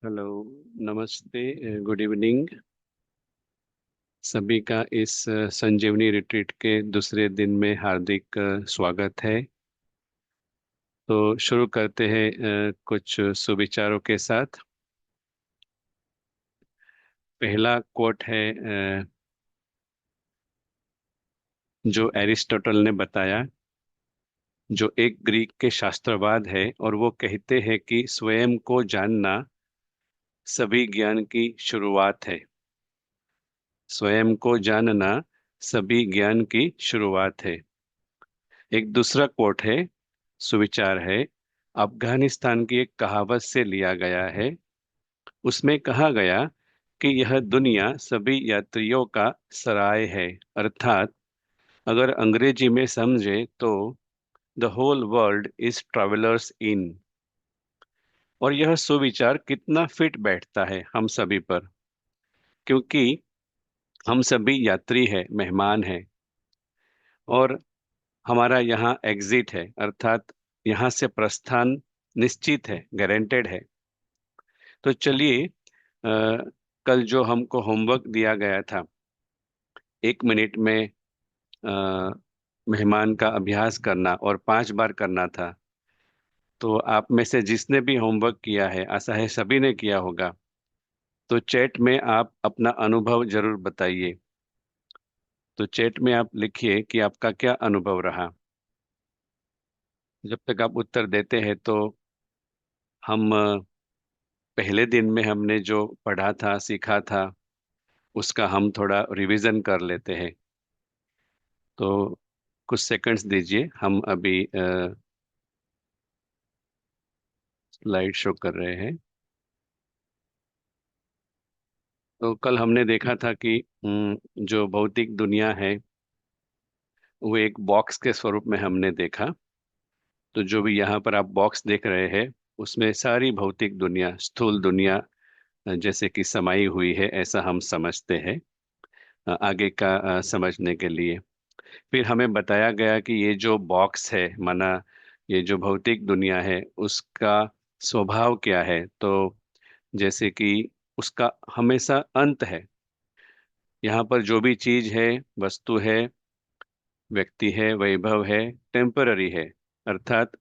Hello. नमस्ते। Good evening. सभी का इस संजीवनी रिट्रीट के दूसरे दिन में हार्दिक स्वागत है। तो शुरू करते हैं कुछ सुविचारों के साथ। पहला कोट है जो एरिस्टोटल ने बताया, जो एक ग्रीक के शास्त्रवाद है, और वो कहते हैं कि स्वयं को जानना सभी ज्ञान की शुरुआत है। स्वयं को जानना सभी ज्ञान की शुरुआत है। एक दूसरा कोट है, सुविचार है, अफगानिस्तान की एक कहावत से लिया गया है। उसमें कहा गया कि यह दुनिया सभी यात्रियों का सराय है। अर्थात अगर अंग्रेजी में समझे तो the whole world is travellers inn. और यह सुविचार कितना फिट बैठता है हम सभी पर, क्योंकि हम सभी यात्री हैं, मेहमान हैं। और हमारा यहाँ एग्जिट है, अर्थात यहाँ से प्रस्थान निश्चित है, गारंटेड है। तो चलिए, कल जो हमको होमवर्क दिया गया था, 1 मिनट में मेहमान का अभ्यास करना और 5 बार करना था। तो आप में से जिसने भी होमवर्क किया है, आशा है सभी ने किया होगा। तो चैट में आप अपना अनुभव जरूर बताइए। तो चैट में आप लिखिए कि आपका क्या अनुभव रहा। जब तक आप उत्तर देते हैं तो हम पहले दिन में हमने जो पढ़ा था, सीखा था, उसका हम थोड़ा रिवीजन कर लेते हैं। तो कुछ सेकंड्स दीजिए, हम अभी स्लाइड शो कर रहे हैं। तो कल हमने देखा था कि जो भौतिक दुनिया है वो एक बॉक्स के स्वरूप में हमने देखा। तो जो भी यहाँ पर आप बॉक्स देख रहे हैं, उसमें सारी भौतिक दुनिया, स्थूल दुनिया जैसे कि समाई हुई है, ऐसा हम समझते हैं। आगे का समझने के लिए फिर हमें बताया गया कि ये जो बॉक्स है, माना ये जो भौतिक दुनिया है, उसका स्वभाव क्या है। तो जैसे कि उसका हमेशा अंत है। यहाँ पर जो भी चीज है, वस्तु है, व्यक्ति है, वैभव है, टेम्पररी है। अर्थात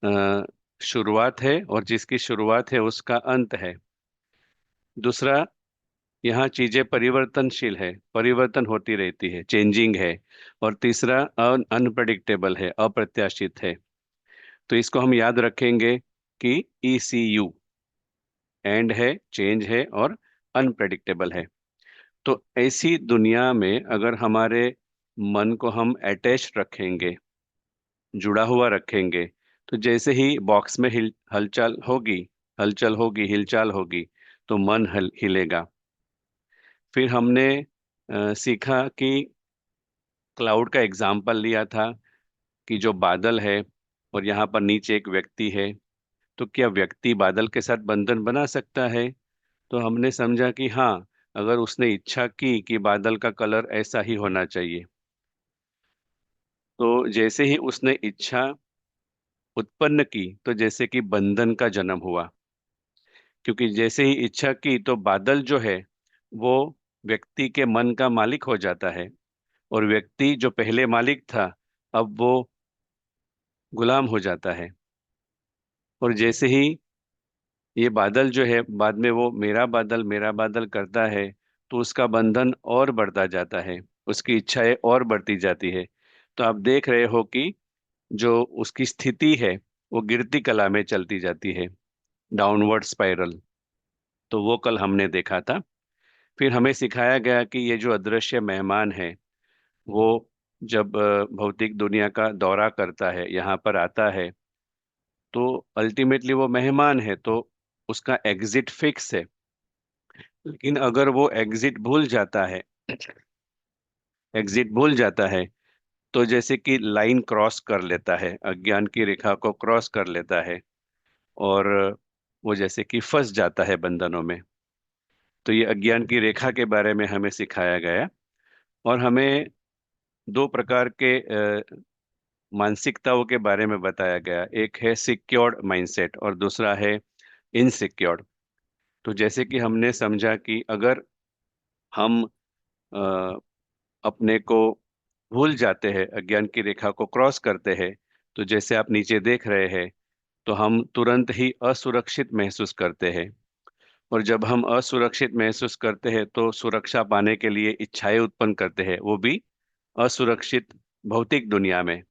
अ, शुरुआत है, और जिसकी शुरुआत है उसका अंत है। दूसरा, यहाँ चीजें परिवर्तनशील है, परिवर्तन होती रहती है, चेंजिंग है। और तीसरा, अनप्रडिक्टेबल है, अप्रत्याशित है। तो इसको हम याद रखेंगे कि ECU, एंड है, चेंज है और अनप्रेडिक्टेबल है। तो ऐसी दुनिया में अगर हमारे मन को हम अटैच रखेंगे, जुड़ा हुआ रखेंगे, तो जैसे ही बॉक्स में हलचल होगी, हिलचाल होगी, तो मन हिलेगा। फिर हमने सीखा कि क्लाउड का एग्जाम्पल लिया था, कि जो बादल है और यहाँ पर नीचे एक व्यक्ति है, तो क्या व्यक्ति बादल के साथ बंधन बना सकता है। तो हमने समझा कि हाँ, अगर उसने इच्छा की कि बादल का कलर ऐसा ही होना चाहिए, तो जैसे ही उसने इच्छा उत्पन्न की, तो जैसे कि बंधन का जन्म हुआ। क्योंकि जैसे ही इच्छा की, तो बादल जो है वो व्यक्ति के मन का मालिक हो जाता है। और व्यक्ति जो पहले मालिक था, अब वो गुलाम हो जाता है। और जैसे ही ये बादल जो है, बाद में वो मेरा बादल करता है, तो उसका बंधन और बढ़ता जाता है, उसकी इच्छाएं और बढ़ती जाती है। तो आप देख रहे हो कि जो उसकी स्थिति है, वो गिरती कला में चलती जाती है, डाउनवर्ड स्पाइरल। तो वो कल हमने देखा था। फिर हमें सिखाया गया कि ये जो अदृश्य मेहमान है, वो जब भौतिक दुनिया का दौरा करता है, यहाँ पर आता है, तो अल्टीमेटली वो मेहमान है, तो उसका एग्जिट फिक्स है। लेकिन अगर वो एग्जिट भूल जाता है, तो जैसे कि लाइन क्रॉस कर लेता है, अज्ञान की रेखा को क्रॉस कर लेता है, और वो जैसे कि फंस जाता है बंधनों में। तो ये अज्ञान की रेखा के बारे में हमें सिखाया गया। और हमें दो प्रकार के मानसिकताओं के बारे में बताया गया। एक है सिक्योर्ड माइंडसेट और दूसरा है इनसिक्योर्ड। तो जैसे कि हमने समझा कि अगर हम अ, अपने को भूल जाते हैं, अज्ञान की रेखा को क्रॉस करते हैं, तो जैसे आप नीचे देख रहे हैं, तो हम तुरंत ही असुरक्षित महसूस करते हैं। और जब हम असुरक्षित महसूस करते हैं तो सुरक्षा पाने के लिए इच्छाएं उत्पन्न करते हैं, वो भी असुरक्षित भौतिक दुनिया में।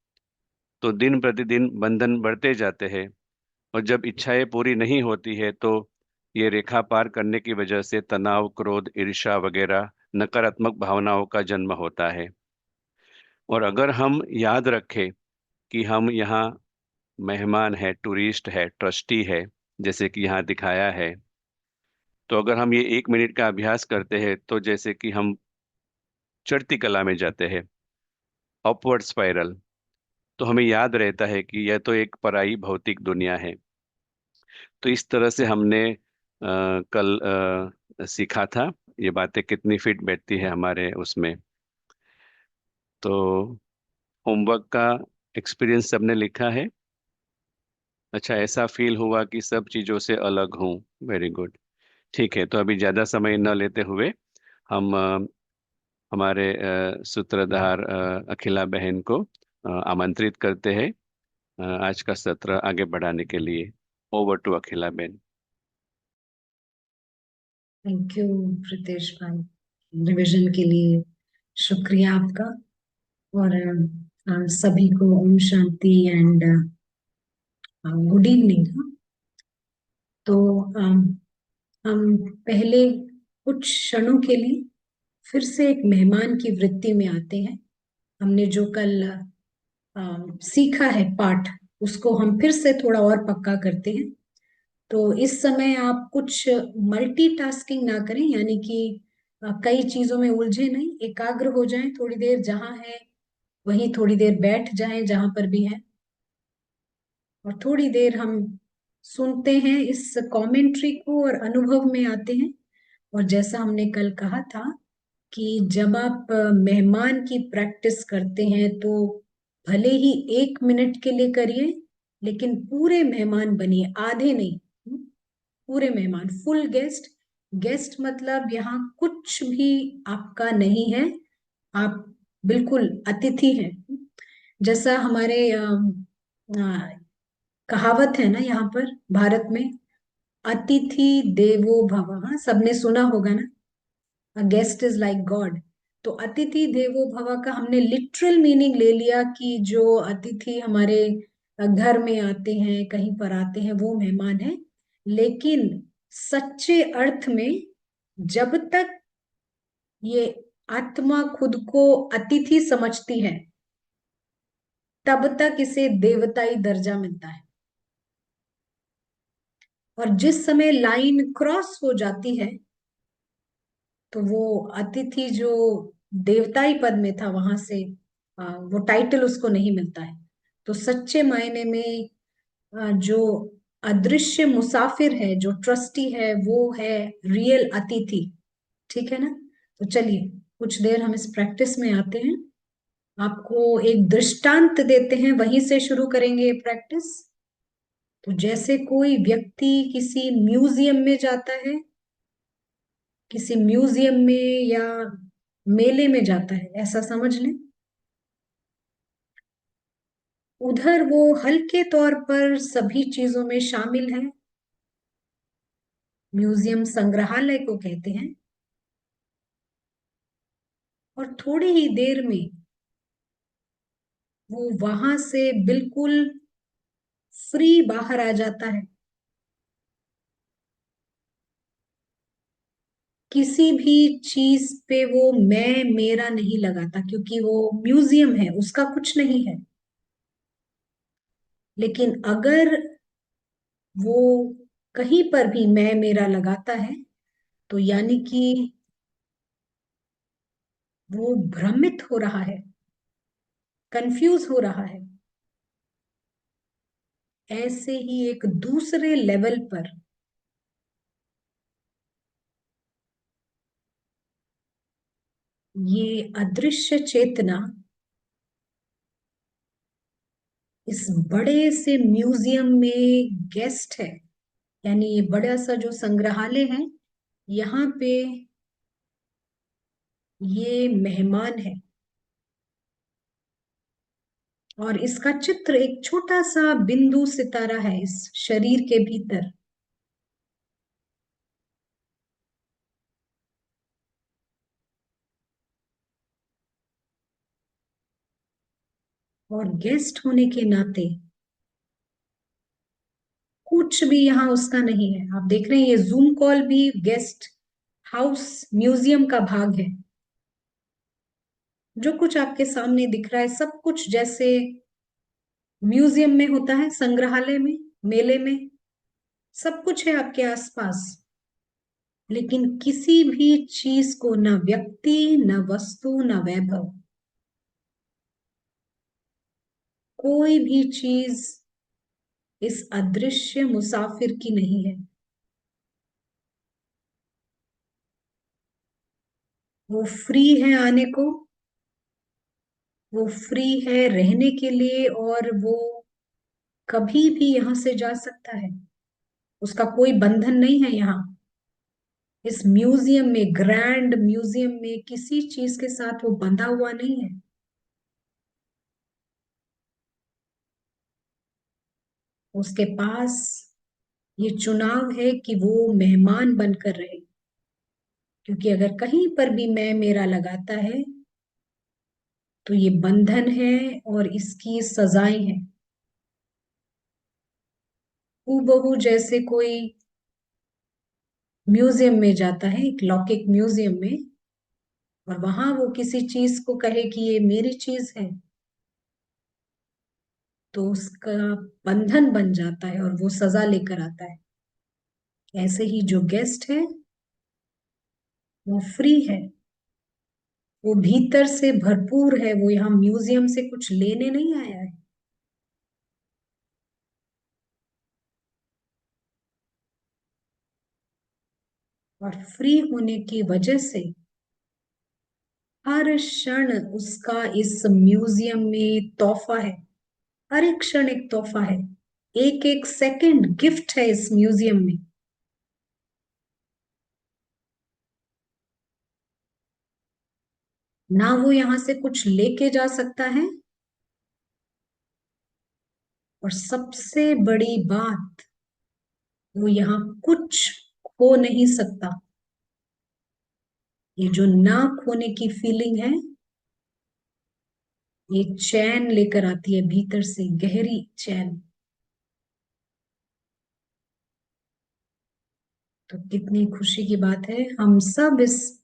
तो दिन प्रतिदिन बंधन बढ़ते जाते हैं, और जब इच्छाएं पूरी नहीं होती है तो ये रेखा पार करने की वजह से तनाव, क्रोध, ईर्ष्या वगैरह नकारात्मक भावनाओं का जन्म होता है। और अगर हम याद रखें कि हम यहाँ मेहमान है, टूरिस्ट है, ट्रस्टी है, जैसे कि यहाँ दिखाया है, तो अगर हम ये 1 मिनट का अभ्यास करते हैं तो जैसे कि हम चढ़ती कला में जाते हैं, अपवर्ड स्पाइरल, तो हमें याद रहता है कि यह तो एक पराई भौतिक दुनिया है। तो इस तरह से हमने कल सीखा था। ये बातें कितनी फिट बैठती है हमारे उसमें। तो होमवर्क का एक्सपीरियंस सबने लिखा है। अच्छा, ऐसा फील हुआ कि सब चीज़ों से अलग हूँ। Very good. ठीक है, तो अभी ज़्यादा समय न लेते हुए हम हमारे सूत्रधार अखिला बहन को आमंत्रित करते हैं आज का सत्र आगे बढ़ाने के लिए। ओवर टू अखिला बहन। थैंक यू प्रीतेश भाई, रिवीजन के लिए शुक्रिया आपका। और सभी को Om Shanti and good evening. तो हम पहले कुछ क्षणों के लिए फिर से एक मेहमान की वृत्ति में आते हैं। हमने जो कल सीखा है पाठ, उसको हम फिर से थोड़ा और पक्का करते हैं। तो इस समय आप कुछ मल्टीटास्किंग ना करें, यानी कि कई चीजों में उलझे नहीं, एकाग्र हो जाएं। थोड़ी देर जहां है वहीं थोड़ी देर बैठ जाएं, जहां पर भी है, और थोड़ी देर हम सुनते हैं इस कमेंट्री को और अनुभव में आते हैं। और जैसा हमने कल कहा था कि जब आप मेहमान की प्रैक्टिस करते हैं तो भले ही 1 मिनट के लिए करिए, लेकिन पूरे मेहमान बनिए, आधे नहीं। पूरे मेहमान, फुल गेस्ट। गेस्ट मतलब यहाँ कुछ भी आपका नहीं है, आप बिल्कुल अतिथि हैं। जैसा हमारे कहावत है ना यहाँ पर भारत में, अतिथि देवो भव। हाँ, सबने सुना होगा ना, गेस्ट इज लाइक गॉड। तो अतिथि देवो भव का हमने लिटरल मीनिंग ले लिया कि जो अतिथि हमारे घर में आते हैं, कहीं पर आते हैं, वो मेहमान है। लेकिन सच्चे अर्थ में जब तक ये आत्मा खुद को अतिथि समझती है, तब तक इसे देवताई दर्जा मिलता है। और जिस समय लाइन क्रॉस हो जाती है, तो वो अतिथि जो देवताई पद में था, वहां से वो टाइटल उसको नहीं मिलता है। तो सच्चे मायने में जो अदृश्य मुसाफिर है, जो ट्रस्टी है, वो है रियल अतिथि। ठीक है ना? तो चलिए कुछ देर हम इस प्रैक्टिस में आते हैं। आपको एक दृष्टांत देते हैं, वहीं से शुरू करेंगे ये प्रैक्टिस। तो जैसे कोई व्यक्ति किसी म्यूजियम में जाता है, किसी म्यूजियम में या मेले में जाता है, ऐसा समझ लें। उधर वो हल्के तौर पर सभी चीजों में शामिल है। म्यूजियम संग्रहालय को कहते हैं। और थोड़ी ही देर में वो वहां से बिल्कुल फ्री बाहर आ जाता है। किसी भी चीज पे वो मैं मेरा नहीं लगाता, क्योंकि वो म्यूजियम है, उसका कुछ नहीं है। लेकिन अगर वो कहीं पर भी मैं मेरा लगाता है, तो यानी कि वो भ्रमित हो रहा है, कंफ्यूज हो रहा है। ऐसे ही एक दूसरे लेवल पर ये अदृश्य चेतना इस बड़े से म्यूजियम में गेस्ट है। यानी ये बड़ा सा जो संग्रहालय है, यहाँ पे ये मेहमान है। और इसका चित्र एक छोटा सा बिंदु सितारा है इस शरीर के भीतर। और गेस्ट होने के नाते कुछ भी यहाँ उसका नहीं है। आप देख रहे हैं ये जूम कॉल भी गेस्ट हाउस म्यूजियम का भाग है। जो कुछ आपके सामने दिख रहा है सब कुछ जैसे म्यूजियम में होता है, संग्रहालय में, मेले में, सब कुछ है आपके आसपास। लेकिन किसी भी चीज को, न व्यक्ति, न वस्तु, न वैभव, कोई भी चीज इस अदृश्य मुसाफिर की नहीं है। वो फ्री है आने को, वो फ्री है रहने के लिए, और वो कभी भी यहां से जा सकता है। उसका कोई बंधन नहीं है यहाँ। इस म्यूजियम में, ग्रैंड म्यूजियम में, किसी चीज के साथ वो बंधा हुआ नहीं है। उसके पास ये चुनाव है कि वो मेहमान बनकर रहे। क्योंकि अगर कहीं पर भी मैं मेरा लगाता है तो ये बंधन है और इसकी सजाएं हैं। हूबहू जैसे कोई म्यूजियम में जाता है, एक लौकिक म्यूजियम में, और वहां वो किसी चीज को कहे कि ये मेरी चीज है, तो उसका बंधन बन जाता है और वो सजा लेकर आता है। ऐसे ही जो गेस्ट है वो फ्री है, वो भीतर से भरपूर है, वो यहाँ म्यूजियम से कुछ लेने नहीं आया है। और फ्री होने की वजह से हर क्षण उसका इस म्यूजियम में तोहफा है। हर एक क्षण एक तोहफा है। एक एक सेकंड गिफ्ट है इस म्यूजियम में। ना वो यहां से कुछ लेके जा सकता है, और सबसे बड़ी बात, वो यहाँ कुछ खो नहीं सकता। ये जो ना खोने की फीलिंग है, ये चैन लेकर आती है भीतर से, गहरी चैन। तो कितनी खुशी की बात है, हम सब इस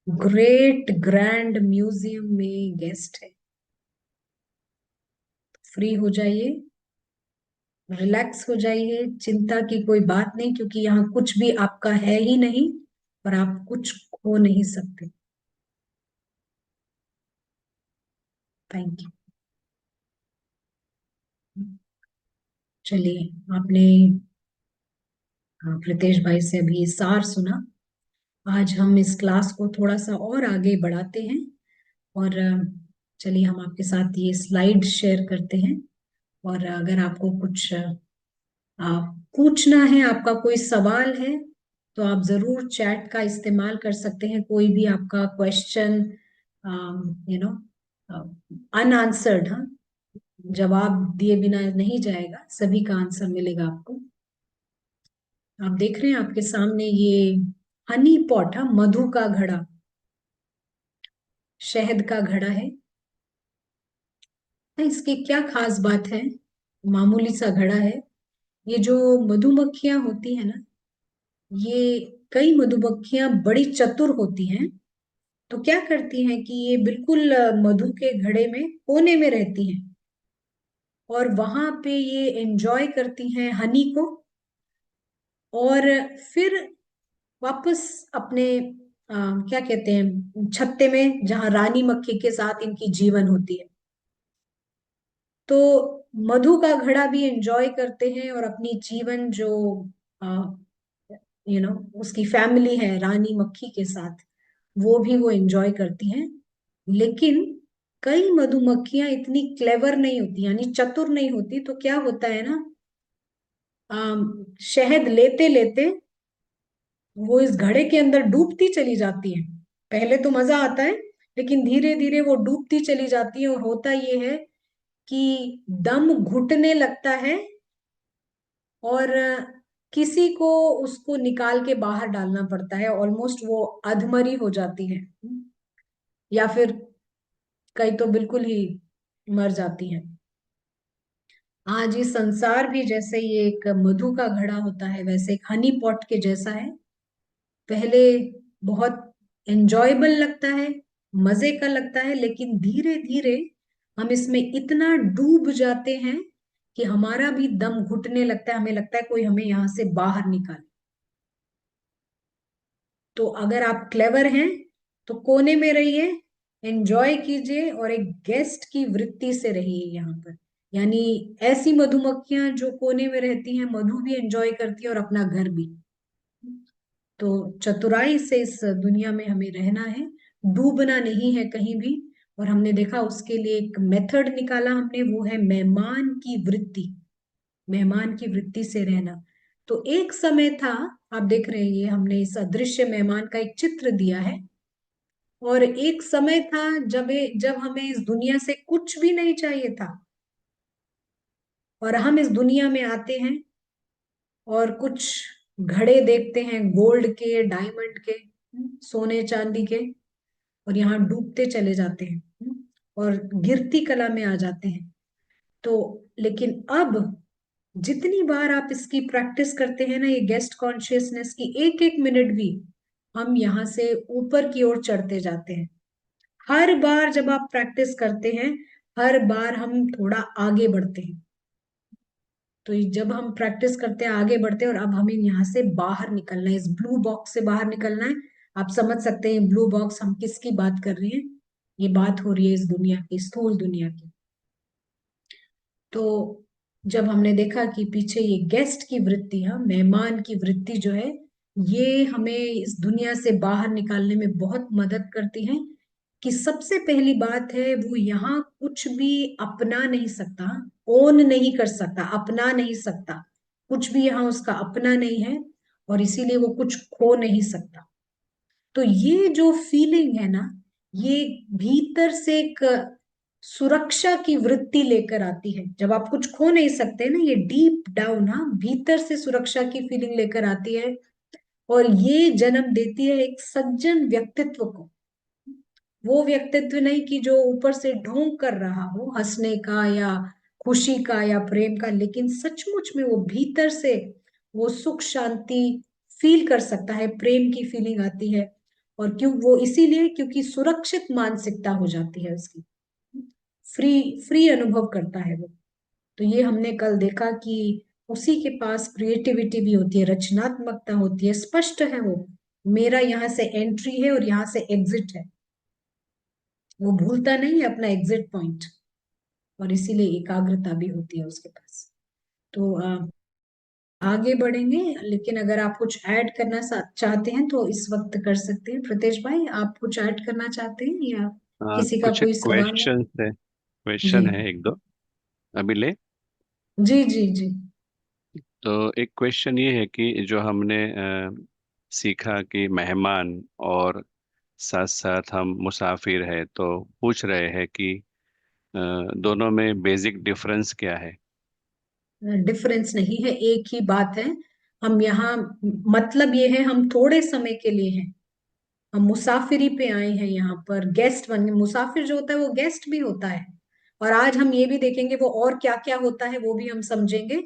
ग्रेट ग्रैंड म्यूजियम में गेस्ट है। फ्री हो जाइए, रिलैक्स हो जाइए, चिंता की कोई बात नहीं, क्योंकि यहाँ कुछ भी आपका है ही नहीं, और आप कुछ खो नहीं सकते। Thank you. चलिए, आपने प्रीतेश भाई से अभी सार सुना। आज हम इस क्लास को थोड़ा सा और आगे बढ़ाते हैं, और चलिए हम आपके साथ ये स्लाइड शेयर करते हैं। और अगर आपको कुछ पूछना है, आपका कोई सवाल है, तो आप जरूर चैट का इस्तेमाल कर सकते हैं। कोई भी आपका क्वेश्चन, यू नो, अनआंसर्ड, हाँ, जवाब दिए बिना नहीं जाएगा, सभी का आंसर मिलेगा आपको। आप देख रहे हैं आपके सामने ये हनी पॉट, हाँ, मधु का घड़ा, शहद का घड़ा है। इसकी क्या खास बात है? मामूली सा घड़ा है। ये जो मधुमक्खियां होती है ना, ये कई मधुमक्खियां बड़ी चतुर होती हैं। तो क्या करती हैं कि ये बिल्कुल मधु के घड़े में कोने में रहती हैं, और वहां पे ये एंजॉय करती हैं हनी को, और फिर वापस अपने क्या कहते हैं, छत्ते में, जहां रानी मक्खी के साथ इनकी जीवन होती है। तो मधु का घड़ा भी एंजॉय करते हैं, और अपनी जीवन जो यू नो उसकी फैमिली है रानी मक्खी के साथ, वो भी वो एंजॉय करती हैं। लेकिन कई मधुमक्खियां इतनी क्लेवर नहीं होती, यानी चतुर नहीं होती। तो क्या होता है ना, शहद लेते लेते वो इस घड़े के अंदर डूबती चली जाती है। पहले तो मजा आता है, लेकिन धीरे धीरे वो डूबती चली जाती है, और होता ये है कि दम घुटने लगता है, और किसी को उसको निकाल के बाहर डालना पड़ता है, ऑलमोस्ट वो अधमरी हो जाती है, या फिर कई तो बिल्कुल ही मर जाती है। आज ये संसार भी जैसे ये एक मधु का घड़ा होता है, वैसे एक हनी पॉट के जैसा है। पहले बहुत एंजॉयबल लगता है, मजे का लगता है, लेकिन धीरे धीरे हम इसमें इतना डूब जाते हैं कि हमारा भी दम घुटने लगता है, हमें लगता है कोई हमें यहां से बाहर निकाले। तो अगर आप क्लेवर हैं तो कोने में रहिए, एंजॉय कीजिए, और एक गेस्ट की वृत्ति से रहिए यहाँ पर। यानी ऐसी मधुमक्खियां जो कोने में रहती हैं, मधु भी एंजॉय करती है और अपना घर भी। तो चतुराई से इस दुनिया में हमें रहना है, डूबना नहीं है कहीं भी। और हमने देखा उसके लिए एक मेथड निकाला हमने, वो है मेहमान की वृत्ति। मेहमान की वृत्ति से रहना। तो एक समय था, आप देख रहे हैं ये हमने इस अदृश्य मेहमान का एक चित्र दिया है। और एक समय था जब हमें इस दुनिया से कुछ भी नहीं चाहिए था, और हम इस दुनिया में आते हैं और कुछ घड़े देखते हैं, गोल्ड के, डायमंड के, सोने चांदी के, और यहाँ डूबते चले जाते हैं, और गिरती कला में आ जाते हैं। तो लेकिन अब जितनी बार आप इसकी प्रैक्टिस करते हैं ना, ये गेस्ट कॉन्शियसनेस की, एक एक मिनट भी हम यहाँ से ऊपर की ओर चढ़ते जाते हैं। हर बार जब आप प्रैक्टिस करते हैं, हर बार हम थोड़ा आगे बढ़ते हैं। तो ये जब हम प्रैक्टिस करते हैं, आगे बढ़ते हैं, और अब हमें यहाँ से बाहर निकलना है, इस ब्लू बॉक्स से बाहर निकलना है। आप समझ सकते हैं ब्लू बॉक्स हम किसकी बात कर रहे हैं। ये बात हो रही है इस दुनिया की, स्थूल दुनिया की। तो जब हमने देखा कि पीछे ये गेस्ट की वृत्ति, हाँ, मेहमान की वृत्ति जो है, ये हमें इस दुनिया से बाहर निकालने में बहुत मदद करती है। कि सबसे पहली बात है, वो यहाँ कुछ भी अपना नहीं सकता, ओन नहीं कर सकता, अपना नहीं सकता। कुछ भी यहाँ उसका अपना नहीं है, और इसीलिए वो कुछ खो नहीं सकता। तो ये जो फीलिंग है ना, ये भीतर से एक सुरक्षा की वृत्ति लेकर आती है। जब आप कुछ खो नहीं सकते ना, ये डीप डाउन, हाँ, भीतर से सुरक्षा की फीलिंग लेकर आती है। और ये जन्म देती है एक सज्जन व्यक्तित्व को। वो व्यक्तित्व नहीं कि जो ऊपर से ढोंग कर रहा हो हंसने का या खुशी का या प्रेम का, लेकिन सचमुच में वो भीतर से वो सुख शांति फील कर सकता है, प्रेम की फीलिंग आती है। और क्यों वो, इसीलिए क्योंकि सुरक्षित मानसिकता हो जाती है उसकी, फ्री फ्री अनुभव करता है वो। तो ये हमने कल देखा कि उसी के पास क्रिएटिविटी भी होती है, रचनात्मकता होती है, स्पष्ट है वो। मेरा यहाँ से एंट्री है और यहाँ से एग्जिट है। वो भूलता नहीं है अपना एग्जिट पॉइंट, और इसीलिए एकाग्रता भी होती है उसके पास। तो आगे बढ़ेंगे, लेकिन अगर आप कुछ ऐड करना चाहते हैं तो इस वक्त कर सकते हैं। प्रतेश भाई, आप कुछ ऐड करना चाहते हैं, या किसी का कुछ कोई सवाल है? क्वेश्चन है, जी क्वेश्चन है एक दो अभी ले। जी जी जी। तो एक क्वेश्चन ये है कि जो हमने सीखा कि मेहमान और साथ साथ हम मुसाफिर है, तो पूछ रहे हैं कि दोनों में बेसिक डिफरेंस क्या है। डिफरेंस नहीं है, एक ही बात है। हम यहाँ, मतलब ये है, हम थोड़े समय के लिए हैं, हम मुसाफिरी पे आए हैं यहाँ पर, गेस्ट बन गए। मुसाफिर जो होता है वो गेस्ट भी होता है। और आज हम ये भी देखेंगे वो और क्या क्या होता है, वो भी हम समझेंगे।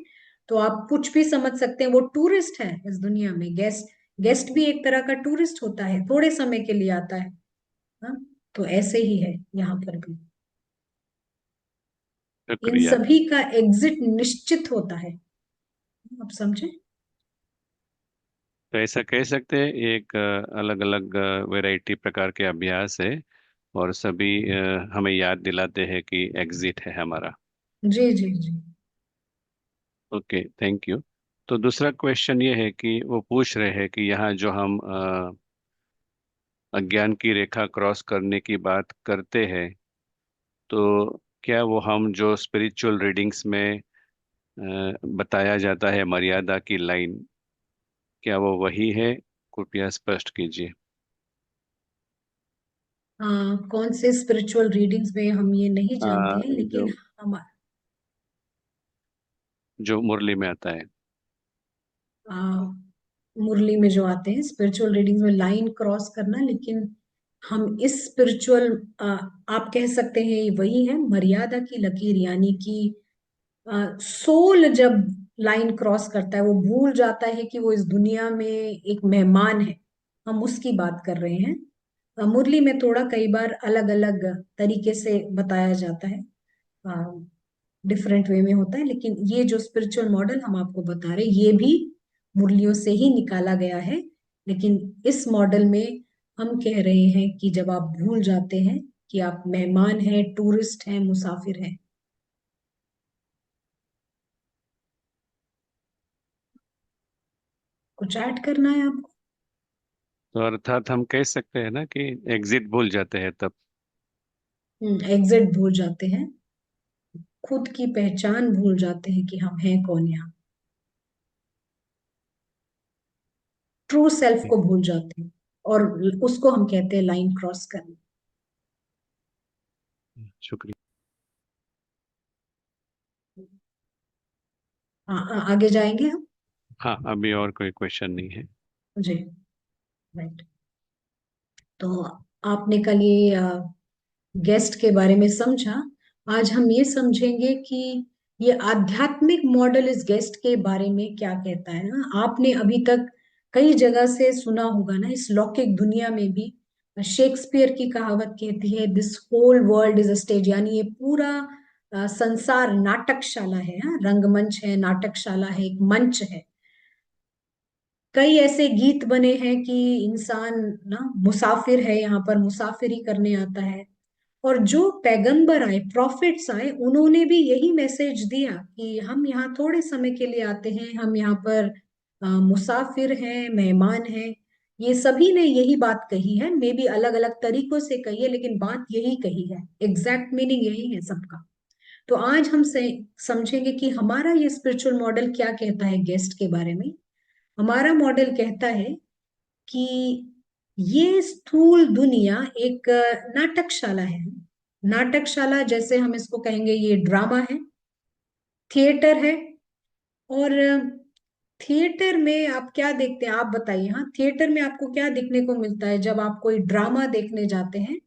तो आप कुछ भी समझ सकते हैं, वो टूरिस्ट है इस दुनिया में। गेस्ट, गेस्ट भी एक तरह का टूरिस्ट होता है, थोड़े समय के लिए आता है। हाँ, तो ऐसे ही है यहाँ पर भी। इन शुक्रिया। सभी का एग्जिट निश्चित होता है। आप समझे? तो ऐसा कह सकते हैं, एक अलग अलग वैरायटी प्रकार के अभ्यास है, और सभी हमें याद दिलाते हैं कि एग्जिट है हमारा। जी जी जी। Okay, thank you. तो दूसरा क्वेश्चन ये है कि वो पूछ रहे हैं कि यहाँ जो हम अज्ञान की रेखा क्रॉस करने की बात करते हैं, तो क्या वो हम जो स्पिरिचुअल रीडिंग्स में बताया जाता है मर्यादा की लाइन, क्या वो वही है? कृपया स्पष्ट कीजिए। कौन से स्पिरिचुअल रीडिंग्स में हम ये नहीं जानते हैं, जो लेकिन हम जो मुरली में आता है। आ, मुरली में जो आते हैं स्पिरिचुअल रीडिंग्स में लाइन क्रॉस करना, लेकिन हम इस स्पिरिचुअल, आप कह सकते हैं ये वही है मर्यादा की लकीर, यानी कि सोल जब लाइन क्रॉस करता है वो भूल जाता है कि वो इस दुनिया में एक मेहमान है, हम उसकी बात कर रहे हैं। मुरली में थोड़ा कई बार अलग अलग तरीके से बताया जाता है, डिफरेंट वे में होता है, लेकिन ये जो स्पिरिचुअल मॉडल हम आपको बता रहे हैं ये भी मुरलियों से ही निकाला गया है। लेकिन इस मॉडल में हम कह रहे हैं कि जब आप भूल जाते हैं कि आप मेहमान हैं, टूरिस्ट हैं, मुसाफिर हैं। कुछ ऐड करना है आपको? तो अर्थात हम कह सकते हैं ना कि एग्जिट भूल जाते हैं तब। एग्जिट भूल जाते हैं, खुद की पहचान भूल जाते हैं कि हम हैं कौन यहाँ, ट्रू सेल्फ को भूल जाते हैं, और उसको हम कहते हैं लाइन क्रॉस करना। शुक्रिया। आगे जाएंगे हम। हाँ, अभी और कोई क्वेश्चन नहीं है। जी, राइट। तो आपने कल ये गेस्ट के बारे में समझा, आज हम ये समझेंगे कि ये आध्यात्मिक मॉडल इस गेस्ट के बारे में क्या कहता है ना। आपने अभी तक कई जगह से सुना होगा ना, इस लौकिक दुनिया में भी शेक्सपियर की कहावत कहती है this whole world is a stage, यानी ये पूरा संसार नाटकशाला है। हाँ, रंगमंच है, नाटकशाला है, एक मंच है। कई ऐसे गीत बने हैं कि इंसान ना मुसाफिर है, यहाँ पर मुसाफिरी करने आता है। और जो पैगंबर आए, प्रॉफिट्स आए, उन्होंने भी यही मैसेज दिया कि हम यहाँ थोड़े समय के लिए आते हैं, हम यहाँ पर मुसाफिर हैं, मेहमान हैं। ये सभी ने यही बात कही है, मे बी अलग अलग तरीकों से कही है, लेकिन बात यही कही है, एग्जैक्ट मीनिंग यही है सबका। तो आज हम से समझेंगे कि हमारा ये स्पिरिचुअल मॉडल क्या कहता है गेस्ट के बारे में। हमारा मॉडल कहता है कि ये स्थूल दुनिया एक नाटकशाला है। नाटकशाला जैसे हम इसको कहेंगे, ये ड्रामा है, थिएटर है। और थिएटर में आप क्या देखते हैं, आप बताइए। हाँ, थिएटर में आपको क्या देखने को मिलता है जब आप कोई ड्रामा देखने जाते हैं?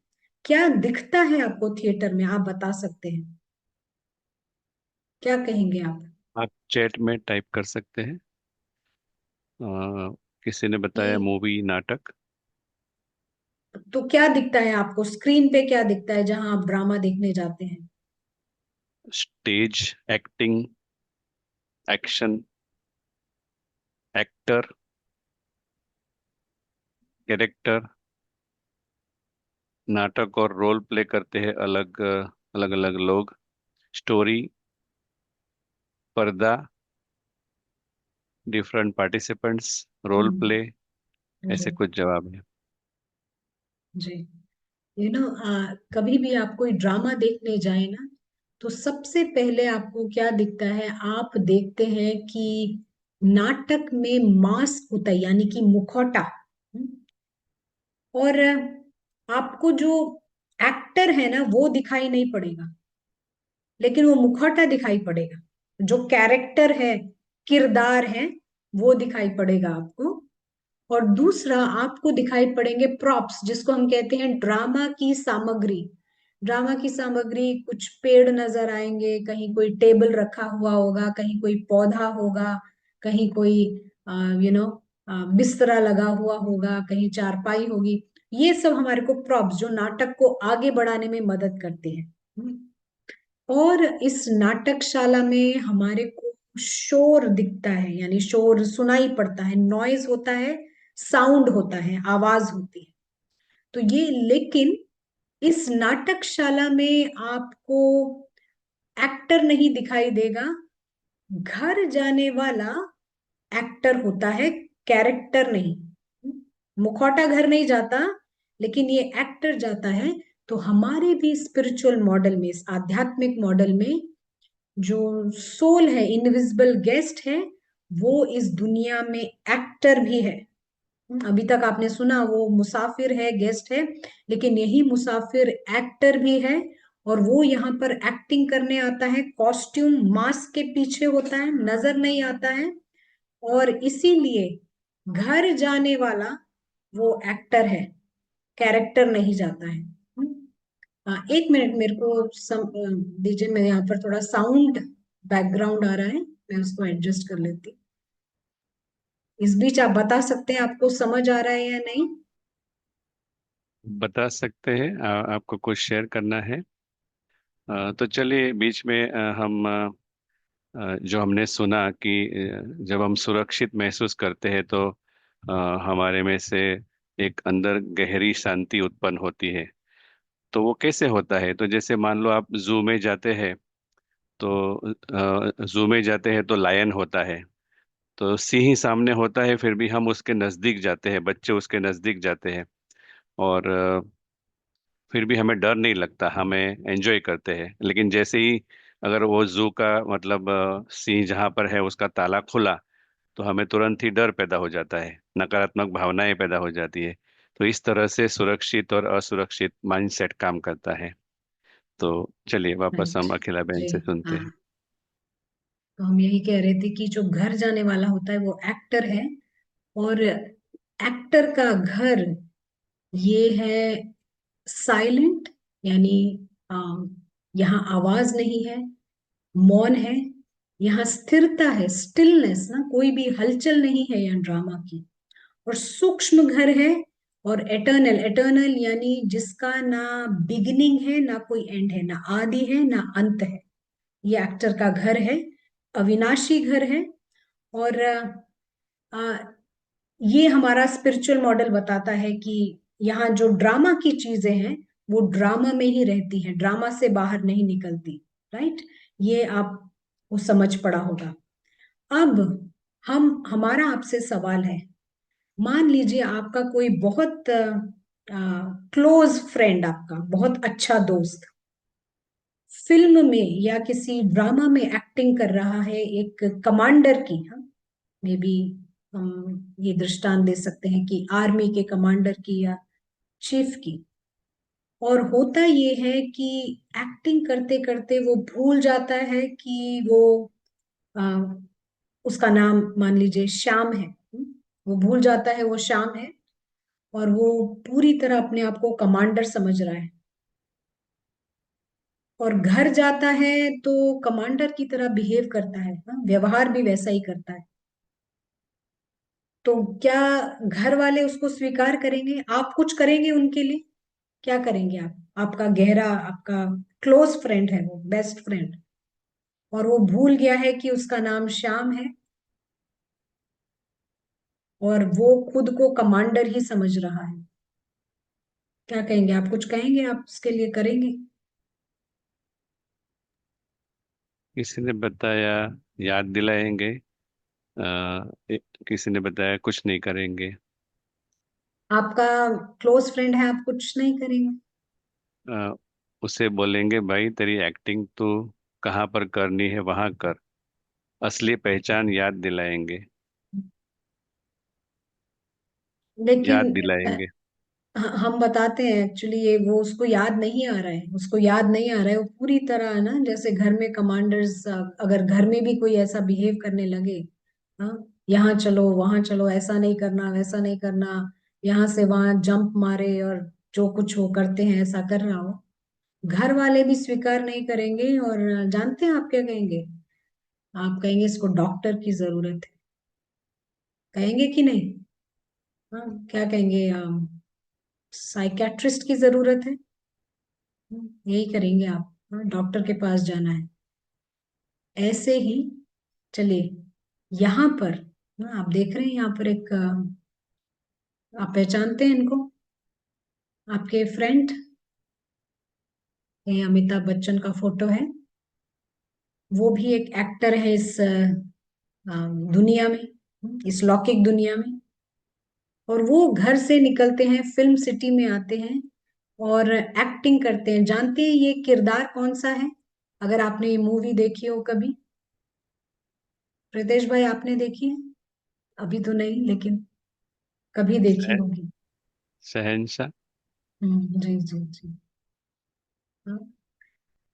क्या दिखता है आपको थिएटर में, आप बता सकते हैं? क्या कहेंगे आप? आप चैट में टाइप कर सकते हैं। अ, किसी ने बताया कि मूवी, नाटक। तो क्या दिखता है आपको स्क्रीन पे, क्या दिखता है जहां आप ड्रामा देखने जाते हैं? Stage, acting, action, actor, character. नाटक और रोल प्ले करते हैं अलग अलग अलग लोग। स्टोरी, पर्दा, डिफरेंट पार्टिसिपेंट्स, रोल प्ले। जी, ऐसे कुछ जवाब है। जी। कभी भी आप कोई ड्रामा देखने जाए ना, तो सबसे पहले आपको क्या दिखता है? आप देखते हैं कि नाटक में मास्क होता है, यानी कि मुखौटा। हम्म, और आपको जो एक्टर है ना वो दिखाई नहीं पड़ेगा, लेकिन वो मुखौटा दिखाई पड़ेगा। जो कैरेक्टर है, किरदार है, वो दिखाई पड़ेगा आपको। और दूसरा, आपको दिखाई पड़ेंगे प्रॉप्स, जिसको हम कहते हैं ड्रामा की सामग्री। ड्रामा की सामग्री, कुछ पेड़ नजर आएंगे, कहीं कोई टेबल रखा हुआ होगा, कहीं कोई पौधा होगा, कहीं कोई बिस्तरा लगा हुआ होगा, कहीं चारपाई होगी। ये सब हमारे को प्रॉप्स, जो नाटक को आगे बढ़ाने में मदद करते हैं। और इस नाटकशाला में हमारे को शोर दिखता है, यानी शोर सुनाई पड़ता है, नॉइज होता है, साउंड होता है, आवाज होती है। तो ये, लेकिन इस नाटकशाला में आपको एक्टर नहीं दिखाई देगा। घर जाने वाला एक्टर होता है, कैरेक्टर नहीं। मुखौटा घर नहीं जाता, लेकिन ये एक्टर जाता है। तो हमारे भी स्पिरिचुअल मॉडल में, इस आध्यात्मिक मॉडल में, जो सोल है, इनविजिबल गेस्ट है, वो इस दुनिया में एक्टर भी है। अभी तक आपने सुना वो मुसाफिर है, गेस्ट है, लेकिन यही मुसाफिर एक्टर भी है। और वो यहाँ पर एक्टिंग करने आता है, कॉस्ट्यूम मास्क के पीछे होता है, नजर नहीं आता है। और इसीलिए घर जाने वाला वो एक्टर है, कैरेक्टर नहीं जाता है। हाँ, एक मिनट मेरे को दीजिए, मैं यहाँ पर थोड़ा साउंड बैकग्राउंड आ रहा है, मैं उसको एडजस्ट कर लेती हूँ। इस बीच आप बता सकते हैं आपको समझ आ रहा है या नहीं। बता सकते हैं, आपको कुछ शेयर करना है? तो चलिए, बीच में जो हमने सुना कि जब हम सुरक्षित महसूस करते हैं तो हमारे में से एक अंदर गहरी शांति उत्पन्न होती है। तो वो कैसे होता है? तो जैसे मान लो आप जू में जाते हैं, तो जू में जाते हैं तो लायन होता है, तो सिंह सामने होता है, फिर भी हम उसके नजदीक जाते हैं, बच्चे उसके नजदीक जाते हैं। और फिर भी हमें डर नहीं लगता, हमें एंजॉय करते हैं। लेकिन जैसे ही अगर वो जू का मतलब सिंह जहाँ पर है उसका ताला खुला, तो हमें तुरंत ही डर पैदा हो जाता है, नकारात्मक भावनाएं पैदा हो जाती है। तो इस तरह से सुरक्षित और असुरक्षित माइंडसेट काम करता है। तो चलिए वापस राइट। हम अखिला बहन जी। से सुनते हैं। हाँ, तो हम यही कह रहे थे कि जो घर जाने वाला होता है वो एक्टर है। और एक्टर का घर ये है साइलेंट, यानी अम, यहाँ आवाज नहीं है, मौन है, यहाँ स्थिरता है, स्टिलनेस ना, कोई भी हलचल नहीं है यहाँ ड्रामा की। और सूक्ष्म घर है। और एटर्नल, एटर्नल यानी जिसका ना बिगिनिंग है ना कोई एंड है, ना आदि है ना अंत है। ये एक्टर का घर है, अविनाशी घर है। और ये हमारा स्पिरिचुअल मॉडल बताता है कि यहाँ जो ड्रामा की चीजें हैं वो ड्रामा में ही रहती हैं, ड्रामा से बाहर नहीं निकलती। राइट। ये आपको समझ पड़ा होगा। अब हमारा आपसे सवाल है, मान लीजिए आपका कोई बहुत क्लोज फ्रेंड, आपका बहुत अच्छा दोस्त फिल्म में या किसी ड्रामा में एक्टिंग कर रहा है, एक कमांडर की, हाँ, मे बी हम ये दृष्टांत दे सकते हैं कि आर्मी के कमांडर की या चीफ की। और होता ये है कि एक्टिंग करते करते वो भूल जाता है कि वो आ, उसका नाम मान लीजिए श्याम है। वो भूल जाता है वो श्याम है, और वो पूरी तरह अपने आप को कमांडर समझ रहा है। और घर जाता है तो कमांडर की तरह बिहेव करता है, हाँ, व्यवहार भी वैसा ही करता है। तो क्या घर वाले उसको स्वीकार करेंगे? आप कुछ करेंगे उनके लिए? क्या करेंगे आप? आपका गहरा, आपका क्लोज फ्रेंड है वो, बेस्ट फ्रेंड, और वो भूल गया है कि उसका नाम श्याम है, और वो खुद को कमांडर ही समझ रहा है। क्या कहेंगे आप? कुछ कहेंगे आप उसके लिए? करेंगे? किसी ने बताया याद दिलाएंगे, किसी ने बताया कुछ नहीं करेंगे। आपका क्लोज फ्रेंड है, आप कुछ नहीं करेंगे? अ, उसे बोलेंगे, भाई तेरी एक्टिंग तो कहाँ पर करनी है वहां कर, असली पहचान याद दिलाएंगे। याद लेकिन दिलाएंगे। हम बताते हैं एक्चुअली, ये वो उसको याद नहीं आ रहा है, उसको याद नहीं आ रहा है। वो पूरी तरह है ना, जैसे घर में कमांडर्स, अगर घर में भी कोई ऐसा बिहेव करने लगे, हाँ, यहाँ चलो वहां चलो, ऐसा नहीं करना वैसा नहीं करना, यहाँ से वहां जंप मारे, और जो कुछ वो करते हैं ऐसा कर रहा हो, घर वाले भी स्वीकार नहीं करेंगे। और जानते हैं आप क्या कहेंगे? आप कहेंगे इसको डॉक्टर की जरूरत है। कहेंगे कि नहीं? हाँ, क्या कहेंगे? साइकेट्रिस्ट की जरूरत है। यही करेंगे आप, हाँ, डॉक्टर के पास जाना है। ऐसे ही चलिए, यहाँ पर, हाँ, आप देख रहे हैं यहाँ पर एक आप पहचानते हैं इनको, आपके फ्रेंड, ये अमिताभ बच्चन का फोटो है। वो भी एक एक्टर है इस दुनिया में, इस लौकिक दुनिया में। और वो घर से निकलते हैं, फिल्म सिटी में आते हैं और एक्टिंग करते हैं। जानते हैं ये किरदार कौन सा है? अगर आपने ये मूवी देखी हो कभी। प्रीतेश भाई आपने देखी है? अभी तो नहीं, लेकिन कभी देखी शह, होगी। शहनशाह। जी जी जी। हाँ,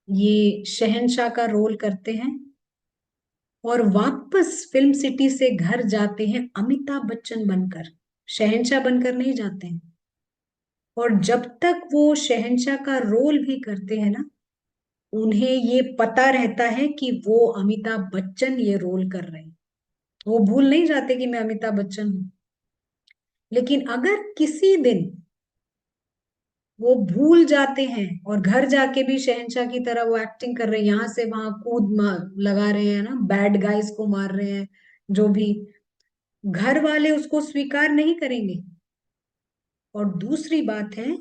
ये शहनशाह का रोल करते हैं और वापस फिल्म सिटी से घर जाते हैं अमिताभ बच्चन बनकर। शहनशाह बनकर नहीं जाते हैं। और जब तक वो शहनशाह का रोल भी करते हैं ना, उन्हें ये पता रहता है कि वो अमिताभ बच्चन ये रोल कर रहे हैं। वो भूल नहीं जाते कि मैं अमिताभ बच्चन हूं। लेकिन अगर किसी दिन वो भूल जाते हैं और घर जाके भी शहनशाह की तरह वो एक्टिंग कर रहे हैं, यहां से वहां लगा रहे हैं ना, बैड गाइस को मार रहे हैं, जो भी, घर वाले उसको स्वीकार नहीं करेंगे। और दूसरी बात है,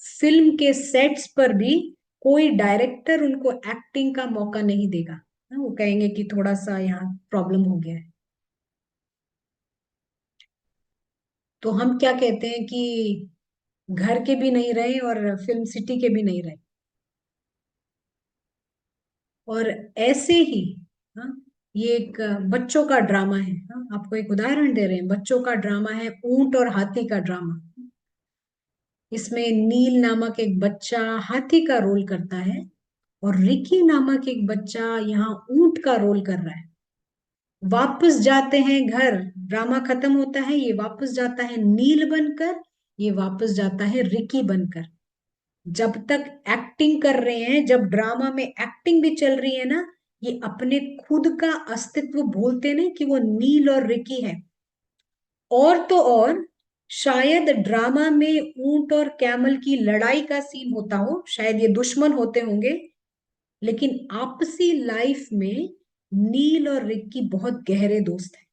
फिल्म के सेट्स पर भी कोई डायरेक्टर उनको एक्टिंग का मौका नहीं देगा। वो कहेंगे कि थोड़ा सा यहाँ प्रॉब्लम हो गया है। तो हम क्या कहते हैं कि घर के भी नहीं रहे और फिल्म सिटी के भी नहीं रहे। और ऐसे ही, हाँ, ये एक बच्चों का ड्रामा है। हाँ, आपको एक उदाहरण दे रहे हैं, बच्चों का ड्रामा है, ऊंट और हाथी का ड्रामा। इसमें नील नामक एक बच्चा हाथी का रोल करता है और रिकी नामक एक बच्चा यहाँ ऊंट का रोल कर रहा है। वापस जाते हैं घर, ड्रामा खत्म होता है, ये वापस जाता है नील बनकर, ये वापस जाता है रिकी बनकर। जब तक एक्टिंग कर रहे हैं, जब ड्रामा में एक्टिंग भी चल रही है ना, ये अपने खुद का अस्तित्व भूलते नहीं कि वो नील और रिकी है। और तो और, शायद ड्रामा में ऊंट और कैमल की लड़ाई का सीन होता हो, शायद ये दुश्मन होते होंगे, लेकिन आपसी लाइफ में नील और रिकी बहुत गहरे दोस्त हैं।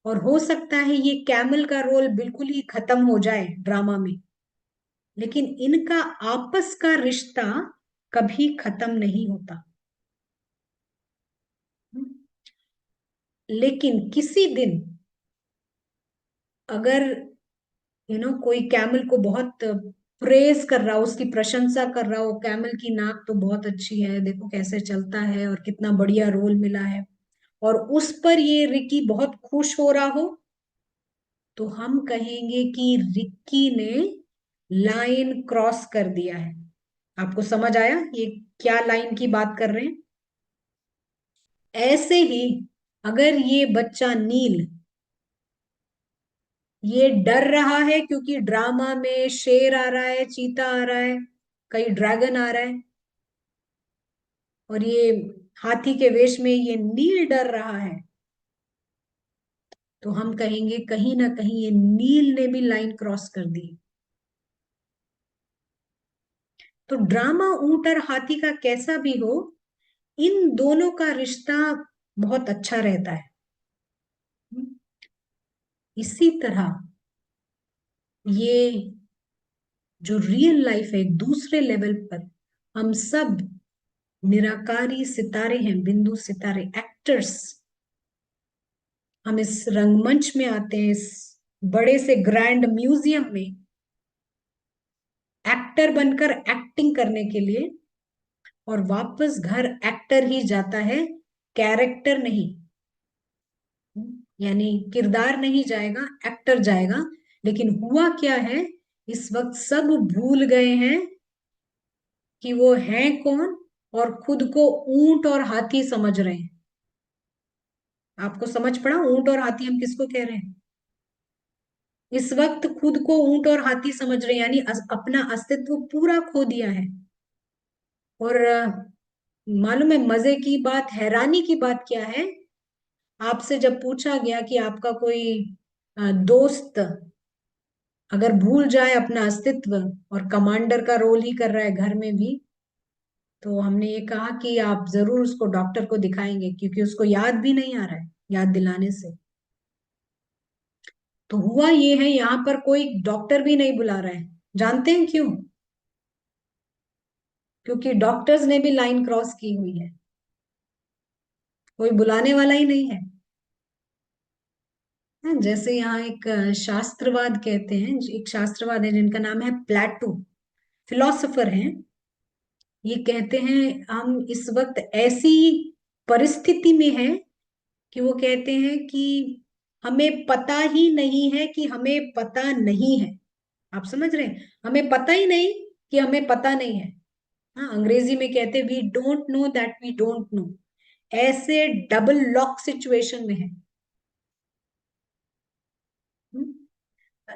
और हो सकता है ये कैमल का रोल बिल्कुल ही खत्म हो जाए ड्रामा में, लेकिन इनका आपस का रिश्ता कभी खत्म नहीं होता। लेकिन किसी दिन अगर कोई कैमल को बहुत प्रेज कर रहा हो, उसकी प्रशंसा कर रहा हो, कैमल की नाक तो बहुत अच्छी है, देखो कैसे चलता है और कितना बढ़िया रोल मिला है, और उस पर ये रिकी बहुत खुश हो रहा हो, तो हम कहेंगे कि रिक्की ने लाइन क्रॉस कर दिया है। आपको समझ आया ये क्या लाइन की बात कर रहे हैं? ऐसे ही, अगर ये बच्चा नील, ये डर रहा है क्योंकि ड्रामा में शेर आ रहा है, चीता आ रहा है, कई ड्रैगन आ रहा है, और ये हाथी के वेश में ये नील डर रहा है, तो हम कहेंगे कहीं ना कहीं ये नील ने भी लाइन क्रॉस कर दी। तो ड्रामा ऊंट और हाथी का कैसा भी हो, इन दोनों का रिश्ता बहुत अच्छा रहता है। इसी तरह ये जो रियल लाइफ है, एक दूसरे लेवल पर, हम सब निराकारी सितारे हैं, बिंदु सितारे, एक्टर्स। हम इस रंगमंच में आते हैं, इस बड़े से ग्रैंड म्यूजियम में एक्टर बनकर एक्टिंग करने के लिए, और वापस घर एक्टर ही जाता है, कैरेक्टर नहीं। यानी किरदार नहीं जाएगा, एक्टर जाएगा। लेकिन हुआ क्या है, इस वक्त सब भूल गए हैं कि वो हैं कौन, और खुद को ऊंट और हाथी समझ रहे हैं। आपको समझ पड़ा ऊंट और हाथी हम किसको कह रहे हैं? इस वक्त खुद को ऊंट और हाथी समझ रहे हैं, यानी अपना अस्तित्व पूरा खो दिया है। और मालूम है मजे की बात, हैरानी की बात क्या है? आपसे जब पूछा गया कि आपका कोई दोस्त अगर भूल जाए अपना अस्तित्व और कमांडर का रोल ही कर रहा है घर में भी, तो हमने ये कहा कि आप जरूर उसको डॉक्टर को दिखाएंगे, क्योंकि उसको याद भी नहीं आ रहा है याद दिलाने से। तो हुआ ये है, यहाँ पर कोई डॉक्टर भी नहीं बुला रहा है। जानते हैं क्यों? क्योंकि डॉक्टर्स ने भी लाइन क्रॉस की हुई है, कोई बुलाने वाला ही नहीं है। हाँ, जैसे यहाँ एक शास्त्रवाद कहते हैं, एक शास्त्रवाद है जिनका नाम है प्लेटो, फिलोसोफर हैं। ये कहते हैं हम इस वक्त ऐसी परिस्थिति में हैं कि वो कहते हैं कि हमें पता ही नहीं है कि हमें पता नहीं है। आप समझ रहे हैं, हमें पता ही नहीं कि हमें पता नहीं है। हाँ, अंग्रेजी में कहते हैं we don't know that we don't know. ऐसे डबल लॉक सिचुएशन में है।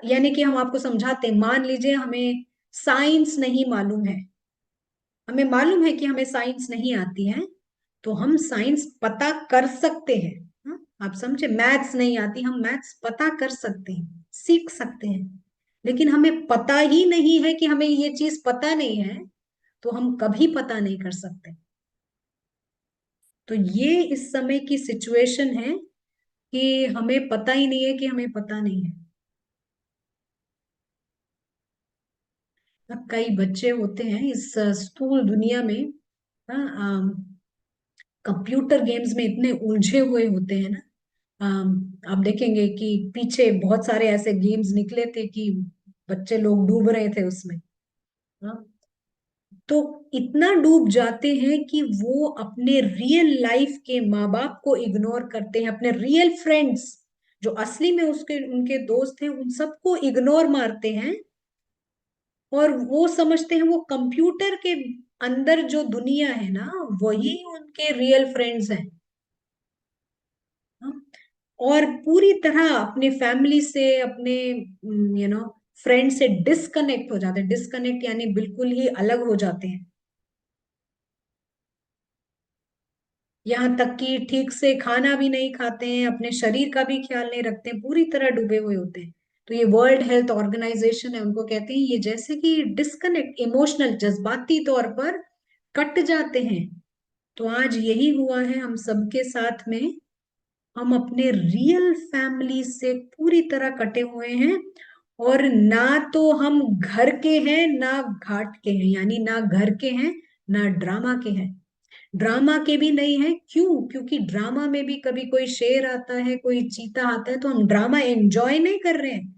यानी कि हम आपको समझाते हैं, मान लीजिए हमें साइंस नहीं मालूम है, हमें मालूम है कि हमें साइंस नहीं आती है, तो हम साइंस पता कर सकते हैं। हाँ? आप समझे, मैथ्स नहीं आती, हम मैथ्स पता कर सकते हैं, सीख सकते हैं। लेकिन हमें पता ही नहीं है कि हमें ये चीज पता नहीं है, तो हम कभी पता नहीं कर सकते। तो ये इस समय की सिचुएशन है कि हमें पता ही नहीं है कि हमें पता नहीं है। अब कई बच्चे होते हैं इस स्थूल दुनिया में, कंप्यूटर गेम्स में इतने उलझे हुए होते हैं ना। आप देखेंगे कि पीछे बहुत सारे ऐसे गेम्स निकले थे कि बच्चे लोग डूब रहे थे उसमें। हाँ, तो इतना डूब जाते हैं कि वो अपने रियल लाइफ के माँ बाप को इग्नोर करते हैं, अपने रियल फ्रेंड्स जो असली में उसके उनके दोस्त हैं उन सबको इग्नोर मारते हैं, और वो समझते हैं वो कंप्यूटर के अंदर जो दुनिया है ना, वही उनके रियल फ्रेंड्स हैं। हाँ? और पूरी तरह अपने फैमिली से, अपने फ्रेंड से डिस्कनेक्ट हो जाते हैं। डिस्कनेक्ट यानी बिल्कुल ही अलग हो जाते हैं। यहाँ तक कि ठीक से खाना भी नहीं खाते हैं, अपने शरीर का भी ख्याल नहीं रखते हैं, पूरी तरह डूबे हुए होते हैं। तो ये वर्ल्ड हेल्थ ऑर्गेनाइजेशन है, उनको कहते हैं ये जैसे कि डिस्कनेक्ट, इमोशनल, जज्बाती तौर पर कट जाते हैं। तो आज यही हुआ है हम सबके साथ में। हम अपने रियल फैमिली से पूरी तरह कटे हुए हैं, और ना तो हम घर के हैं ना घाट के हैं, यानी ना घर के हैं ना ड्रामा के हैं। ड्रामा के भी नहीं है, क्यों? क्योंकि ड्रामा में भी कभी कोई शेर आता है, कोई चीता आता है, तो हम ड्रामा एंजॉय नहीं कर रहे हैं,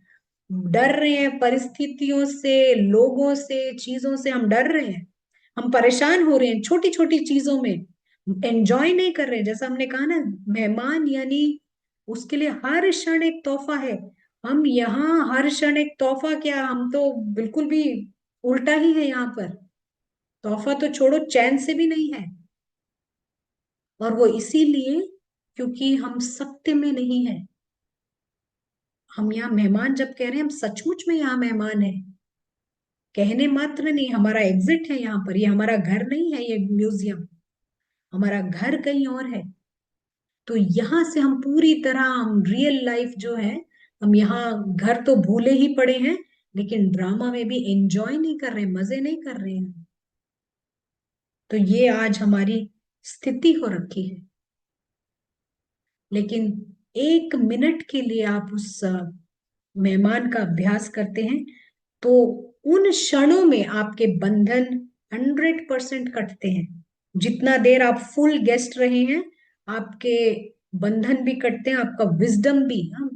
डर रहे हैं परिस्थितियों से, लोगों से, चीजों से हम डर रहे हैं। हम परेशान हो रहे हैं छोटी छोटी चीजों में, एंजॉय नहीं कर रहे हैं। जैसा हमने कहा ना, मेहमान यानी उसके लिए हर क्षण एक तोहफा है। हम यहाँ हर क्षण एक तोहफा क्या, हम तो बिल्कुल भी उल्टा ही है यहाँ पर। तोहफा तो छोड़ो, चैन से भी नहीं है। और वो इसीलिए क्योंकि हम सत्य में नहीं है। हम यहाँ मेहमान जब कह रहे हैं, हम सचमुच में यहाँ मेहमान है, कहने मात्र नहीं। हमारा एग्जिट है यहाँ पर, ये हमारा घर नहीं है, ये म्यूजियम। हमारा घर कहीं और है। तो यहाँ से हम पूरी तरह, हम रियल लाइफ जो है, हम यहाँ घर तो भूले ही पड़े हैं, लेकिन ड्रामा में भी एंजॉय नहीं कर रहे, मजे नहीं कर रहे हैं। तो ये आज हमारी स्थिति हो रखी है। लेकिन एक मिनट के लिए आप उस मेहमान का अभ्यास करते हैं, तो उन क्षणों में आपके बंधन 100% कटते हैं। जितना देर आप फुल गेस्ट रहे हैं, आपके बंधन भी कटते हैं, आपका विजडम भी, हाँ,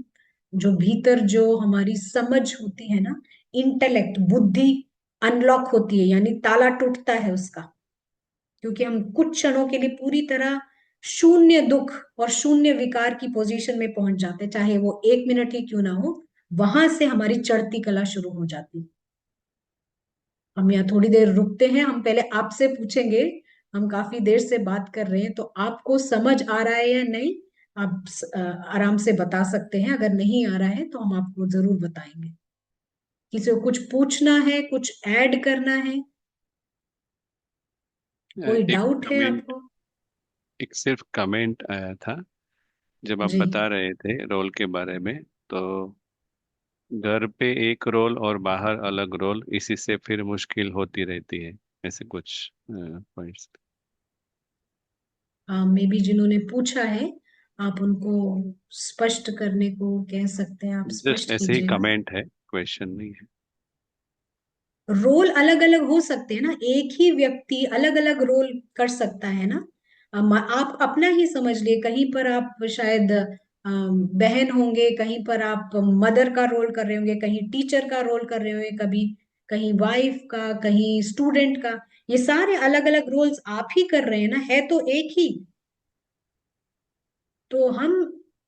जो भीतर जो हमारी समझ होती है ना, इंटेलेक्ट, बुद्धि अनलॉक होती है, यानी ताला टूटता है उसका। क्योंकि हम कुछ क्षणों के लिए पूरी तरह शून्य दुख और शून्य विकार की पोजीशन में पहुंच जाते हैं, चाहे वो एक मिनट ही क्यों ना हो। वहां से हमारी चढ़ती कला शुरू हो जाती है। हम यहाँ थोड़ी देर रुकते हैं, हम पहले आपसे पूछेंगे। हम काफी देर से बात कर रहे हैं, तो आपको समझ आ रहा है या नहीं? आप आराम से बता सकते हैं। अगर नहीं आ रहा है तो हम आपको जरूर बताएंगे। किसी को कुछ पूछना है, कुछ ऐड करना है, कोई एक डाउट है कमेंट, आपको? एक सिर्फ कमेंट आया था जब आप जी। बता रहे थे रोल के बारे में। तो घर पे एक रोल और बाहर अलग रोल, इसी से फिर मुश्किल होती रहती है, ऐसे कुछ पॉइंट्स। मे बी जिन्होंने पूछा है, आप उनको स्पष्ट करने को कह सकते हैं, आप जस्ट स्पष्ट ऐसे ही कीजिएगा। कमेंट है, क्वेश्चन नहीं है। रोल अलग अलग हो सकते हैं ना, एक ही व्यक्ति अलग अलग रोल कर सकता है ना। आप अपना ही समझ लिए, कहीं पर आप शायद बहन होंगे, कहीं पर आप मदर का रोल कर रहे होंगे, कहीं टीचर का रोल कर रहे होंगे, कभी कहीं वाइफ का, कहीं स्टूडेंट का। ये सारे अलग अलग रोल्स आप ही कर रहे हैं ना, है तो एक ही। तो हम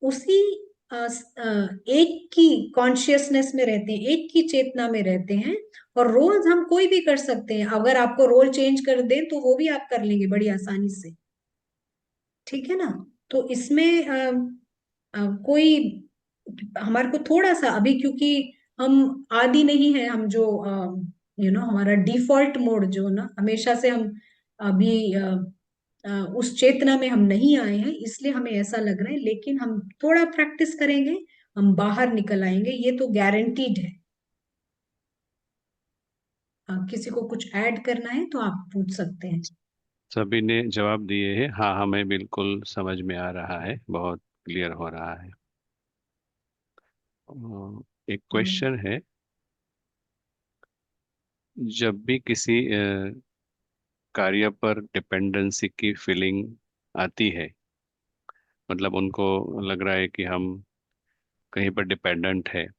उसी एक की कॉन्शियसनेस में रहते हैं, एक की चेतना में रहते हैं। और रोल्स हम कोई भी कर सकते हैं, अगर आपको रोल चेंज कर दें तो वो भी आप कर लेंगे बड़ी आसानी से। ठीक है ना? तो इसमें कोई, हमारे को थोड़ा सा अभी, क्योंकि हम आदि नहीं है, हम जो हमारा डिफॉल्ट मोड जो ना, हमेशा से हम अभी उस चेतना में हम नहीं आए हैं, इसलिए हमें ऐसा लग रहा है। लेकिन हम थोड़ा प्रैक्टिस करेंगे, हम बाहर निकल आएंगे, ये तो गारंटीड है। किसी को कुछ ऐड करना है तो आप पूछ सकते हैं। सभी ने जवाब दिए हैं। हाँ, हमें बिल्कुल समझ में आ रहा है, बहुत क्लियर हो रहा है। एक हम्म, क्वेश्चन है, जब भी किसी कार्य पर डिपेंडेंसी की फीलिंग आती है, मतलब उनको लग रहा है कि हम कहीं पर डिपेंडेंट है,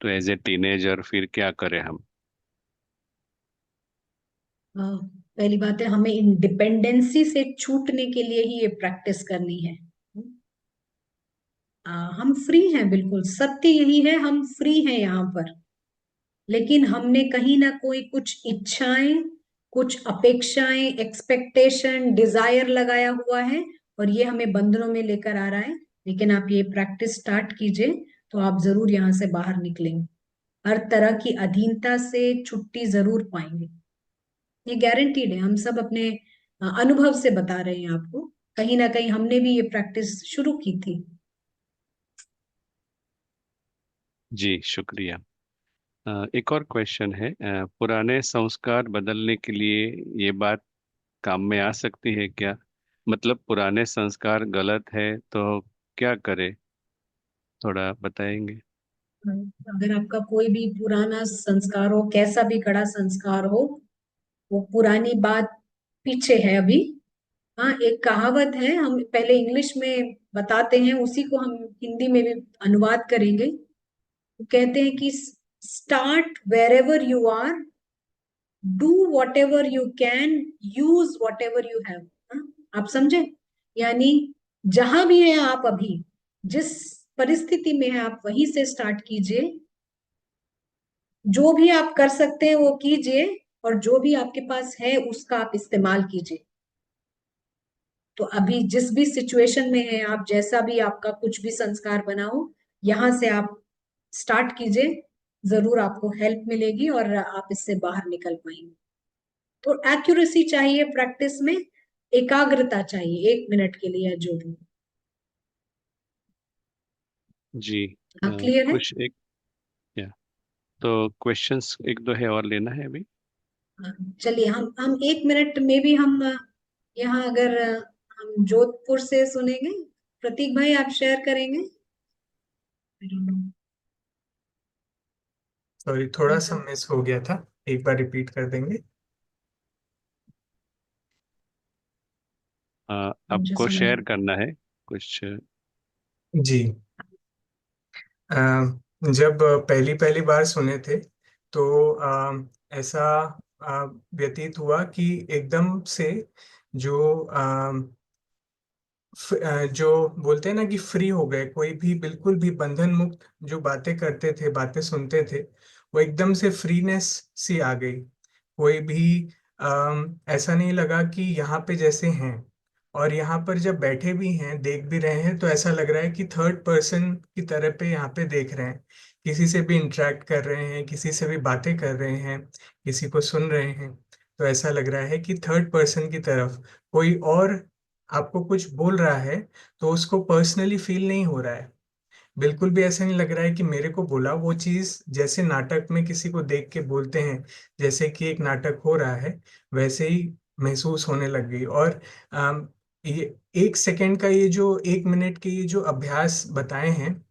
तो एज ए टीनेजर फिर क्या करें हम? पहली बात है, हमें इंडिपेंडेंसी से छूटने के लिए ही ये प्रैक्टिस करनी है। हम फ्री हैं, बिल्कुल सत्य यही है, हम फ्री हैं यहाँ पर। लेकिन हमने कहीं ना कोई कुछ इच्छाएं, कुछ अपेक्षाएं, एक्सपेक्टेशन, डिजायर लगाया हुआ है, और ये हमें बंधनों में लेकर आ रहा है। लेकिन आप ये प्रैक्टिस स्टार्ट कीजिए, तो आप जरूर यहाँ से बाहर निकलेंगे, हर तरह की अधीनता से छुट्टी जरूर पाएंगे। ये गारंटीड है, हम सब अपने अनुभव से बता रहे हैं आपको। कहीं ना कहीं हमने भी ये प्रैक्टिस शुरू की थी। जी, शुक्रिया। एक और क्वेश्चन है, पुराने संस्कार बदलने के लिए ये बात काम में आ सकती है क्या? मतलब पुराने संस्कार गलत है तो क्या करे, थोड़ा बताएंगे? अगर आपका कोई भी पुराना संस्कार हो, कैसा भी कड़ा संस्कार हो, वो पुरानी बात पीछे है अभी। हाँ, एक कहावत है, हम पहले इंग्लिश में बताते हैं, उसी को हम हिंदी में भी अनुवाद करेंगे। वो कहते हैं कि start wherever you are, do whatever you can, use whatever you have. आप समझे? यानी जहां भी हैं आप अभी, जिस परिस्थिति में है, आप वहीं से स्टार्ट कीजिए। जो भी आप कर सकते हैं वो कीजिए, और जो भी आपके पास है उसका आप इस्तेमाल कीजिए। तो अभी जिस भी सिचुएशन में है आप, जैसा भी आपका कुछ भी संस्कार बना हो, यहां से आप स्टार्ट कीजिए। जरूर आपको हेल्प मिलेगी और आप इससे बाहर निकल पाएंगे। तो एक्यूरेसी चाहिए प्रैक्टिस में, एकाग्रता चाहिए, 1 मिनट के लिए, जो भी। जी। क्लियर है? कुछ एक, या तो क्वेश्चंस एक दो है और लेना है अभी। चलिए, हम 1 मिनट में भी हम यहाँ, अगर हम जोधपुर से सुनेंगे, प्रतीक भाई आप शेयर करेंगे? I don't know. सॉरी, थोड़ा सा ऐसा मिस हो गया था, एक बार रिपीट कर देंगे? मुझे आपको समझ। शेयर करना है कुछ? जी। अ, जब पहली पहली बार सुने थे तो ऐसा व्यतीत हुआ कि एकदम से जो जो बोलते हैं ना कि फ्री हो गए, कोई भी बिल्कुल भी बंधन मुक्त जो बातें करते थे, बातें सुनते थे, वो एकदम से फ्रीनेस सी आ गई। कोई भी ऐसा नहीं लगा कि यहाँ पे जैसे हैं, और यहाँ पर जब बैठे भी हैं, देख भी रहे हैं, तो ऐसा लग रहा है कि थर्ड पर्सन की तरह पे यहाँ पे देख रहे हैं। किसी से भी इंटरेक्ट कर रहे हैं, किसी से भी बातें कर रहे हैं, किसी को सुन रहे हैं, तो ऐसा लग रहा है कि थर्ड पर्सन की तरफ कोई और आपको कुछ बोल रहा है, तो उसको पर्सनली फील नहीं हो रहा है। बिल्कुल भी ऐसा नहीं लग रहा है कि मेरे को बोला वो चीज, जैसे नाटक में किसी को देख के बोलते हैं, जैसे कि एक नाटक हो रहा है, वैसे ही महसूस होने लग गई। और ये 1 सेकंड का, ये जो 1 मिनट के ये जो अभ्यास बताए हैं,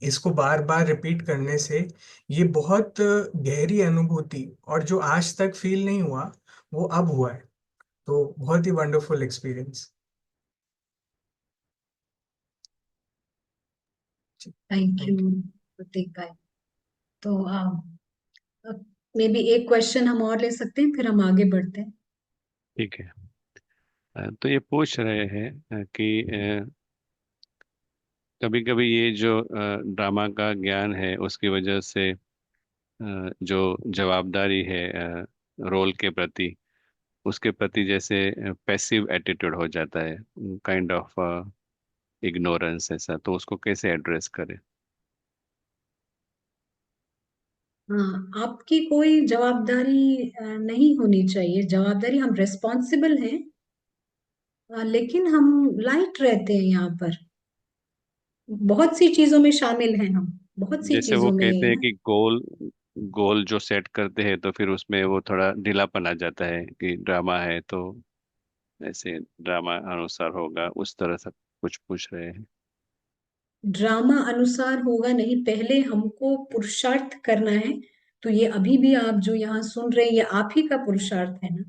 इसको बार बार रिपीट करने से ये बहुत गहरी अनुभूति, और जो आज तक फील नहीं हुआ वो अब हुआ है। तो बहुत ही wonderful experience. Thank you thank Pratik भाई। तो मे बी एक क्वेश्चन हम और ले सकते हैं, फिर हम आगे बढ़ते हैं। ठीक है। तो ये पूछ रहे हैं कि कभी कभी ये जो ड्रामा का ज्ञान है उसकी वजह से जो जवाबदारी है रोल के प्रति, उसके प्रति जैसे पैसिव एटीट्यूड हो जाता है, काइंड ऑफ इग्नोरेंस ऐसा, तो उसको कैसे एड्रेस करें? हाँ, आपकी कोई जवाबदारी नहीं होनी चाहिए। जवाबदारी, हम रेस्पॉन्सिबल हैं, लेकिन हम लाइट रहते हैं यहाँ पर। बहुत सी चीजों में शामिल हैं हम, बहुत सी जैसे वो चीजों में कहते हैं ना। कि गोल गोल जो सेट करते हैं तो फिर उसमें वो थोड़ा ढीलापन आ जाता है कि ड्रामा है तो ऐसे ड्रामा अनुसार होगा, उस तरह से कुछ पूछ रहे हैं। ड्रामा अनुसार होगा नहीं, पहले हमको पुरुषार्थ करना है। तो ये अभी भी आप जो यहाँ सुन रहे हैं, ये आप ही का पुरुषार्थ है ना।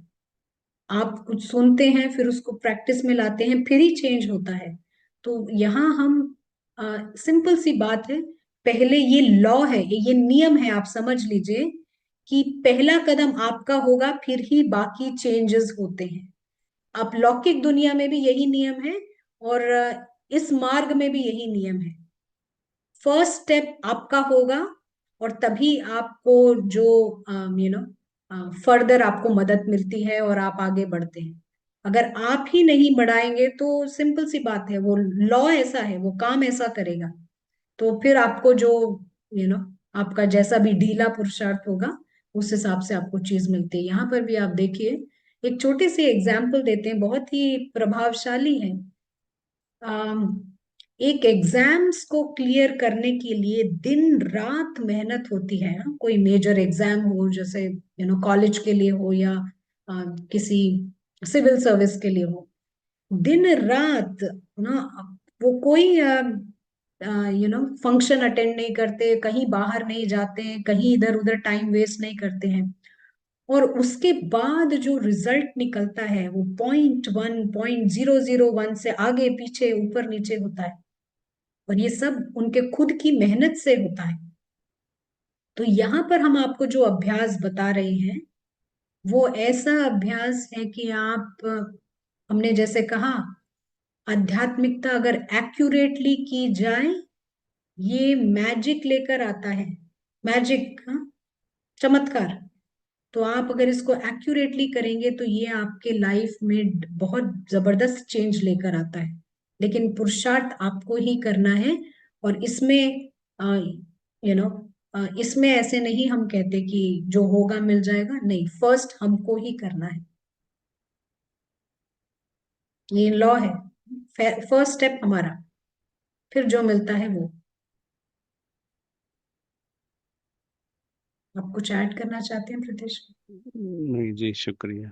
आप कुछ सुनते हैं, फिर उसको प्रैक्टिस में लाते हैं, फिर ही चेंज होता है। तो यहाँ हम, सिंपल सी बात है, पहले ये लॉ है, ये नियम है, आप समझ लीजिए कि पहला कदम आपका होगा, फिर ही बाकी चेंजेस होते हैं। आप लौकिक दुनिया में भी यही नियम है, और इस मार्ग में भी यही नियम है। फर्स्ट स्टेप आपका होगा, और तभी आपको जो फर्दर आपको मदद मिलती है और आप आगे बढ़ते हैं। अगर आप ही नहीं बढ़ाएंगे तो सिंपल सी बात है, वो लॉ ऐसा है, वो काम ऐसा करेगा। तो फिर आपको जो यू नो आपका जैसा भी ढीला पुरुषार्थ होगा, उस हिसाब से आपको चीज मिलती है। यहाँ पर भी आप देखिए, एक छोटे से एग्जाम्पल देते हैं, बहुत ही प्रभावशाली है। अम, एक एग्जाम्स को क्लियर करने के लिए दिन रात मेहनत होती है। कोई मेजर एग्जाम हो, जैसे कॉलेज के लिए हो, या किसी सिविल सर्विस के लिए हो, दिन रात ना, वो कोई फंक्शन अटेंड नहीं करते, कहीं बाहर नहीं जाते हैं, कहीं इधर उधर टाइम वेस्ट नहीं करते हैं। और उसके बाद जो रिजल्ट निकलता है, वो 0.1001 से आगे पीछे ऊपर नीचे होता है। और ये सब उनके खुद की मेहनत से होता है। तो यहाँ पर हम आपको जो अभ्यास बता रहे हैं, वो ऐसा अभ्यास है कि आप, हमने जैसे कहा, आध्यात्मिकता अगर एक्यूरेटली की जाए, ये मैजिक लेकर आता है। मैजिक, हाँ, चमत्कार। तो आप अगर इसको एक्यूरेटली करेंगे तो ये आपके लाइफ में बहुत जबरदस्त चेंज लेकर आता है। लेकिन पुरुषार्थ आपको ही करना है। और इसमें यू नो इसमें ऐसे नहीं हम कहते कि जो होगा मिल जाएगा, नहीं, फर्स्ट हमको ही करना है। ये लॉ है। फर्स्ट स्टेप हमारा, फिर जो मिलता है वो। आप कुछ ऐड करना चाहते हैं, प्रदेश? नहीं जी, शुक्रिया।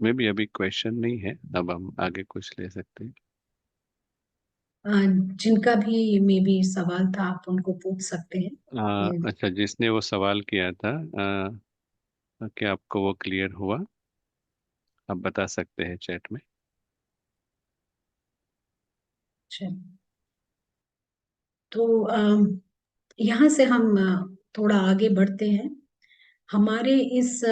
मे भी अभी क्वेश्चन नहीं है, अब हम आगे कुछ ले सकते हैं। जिनका भी मे बी सवाल था, आप उनको पूछ सकते हैं। अच्छा, जिसने वो सवाल किया था, क्या आपको वो क्लियर हुआ? आप बता सकते हैं चैट में। अच्छा, तो यहाँ से हम थोड़ा आगे बढ़ते हैं। हमारे इस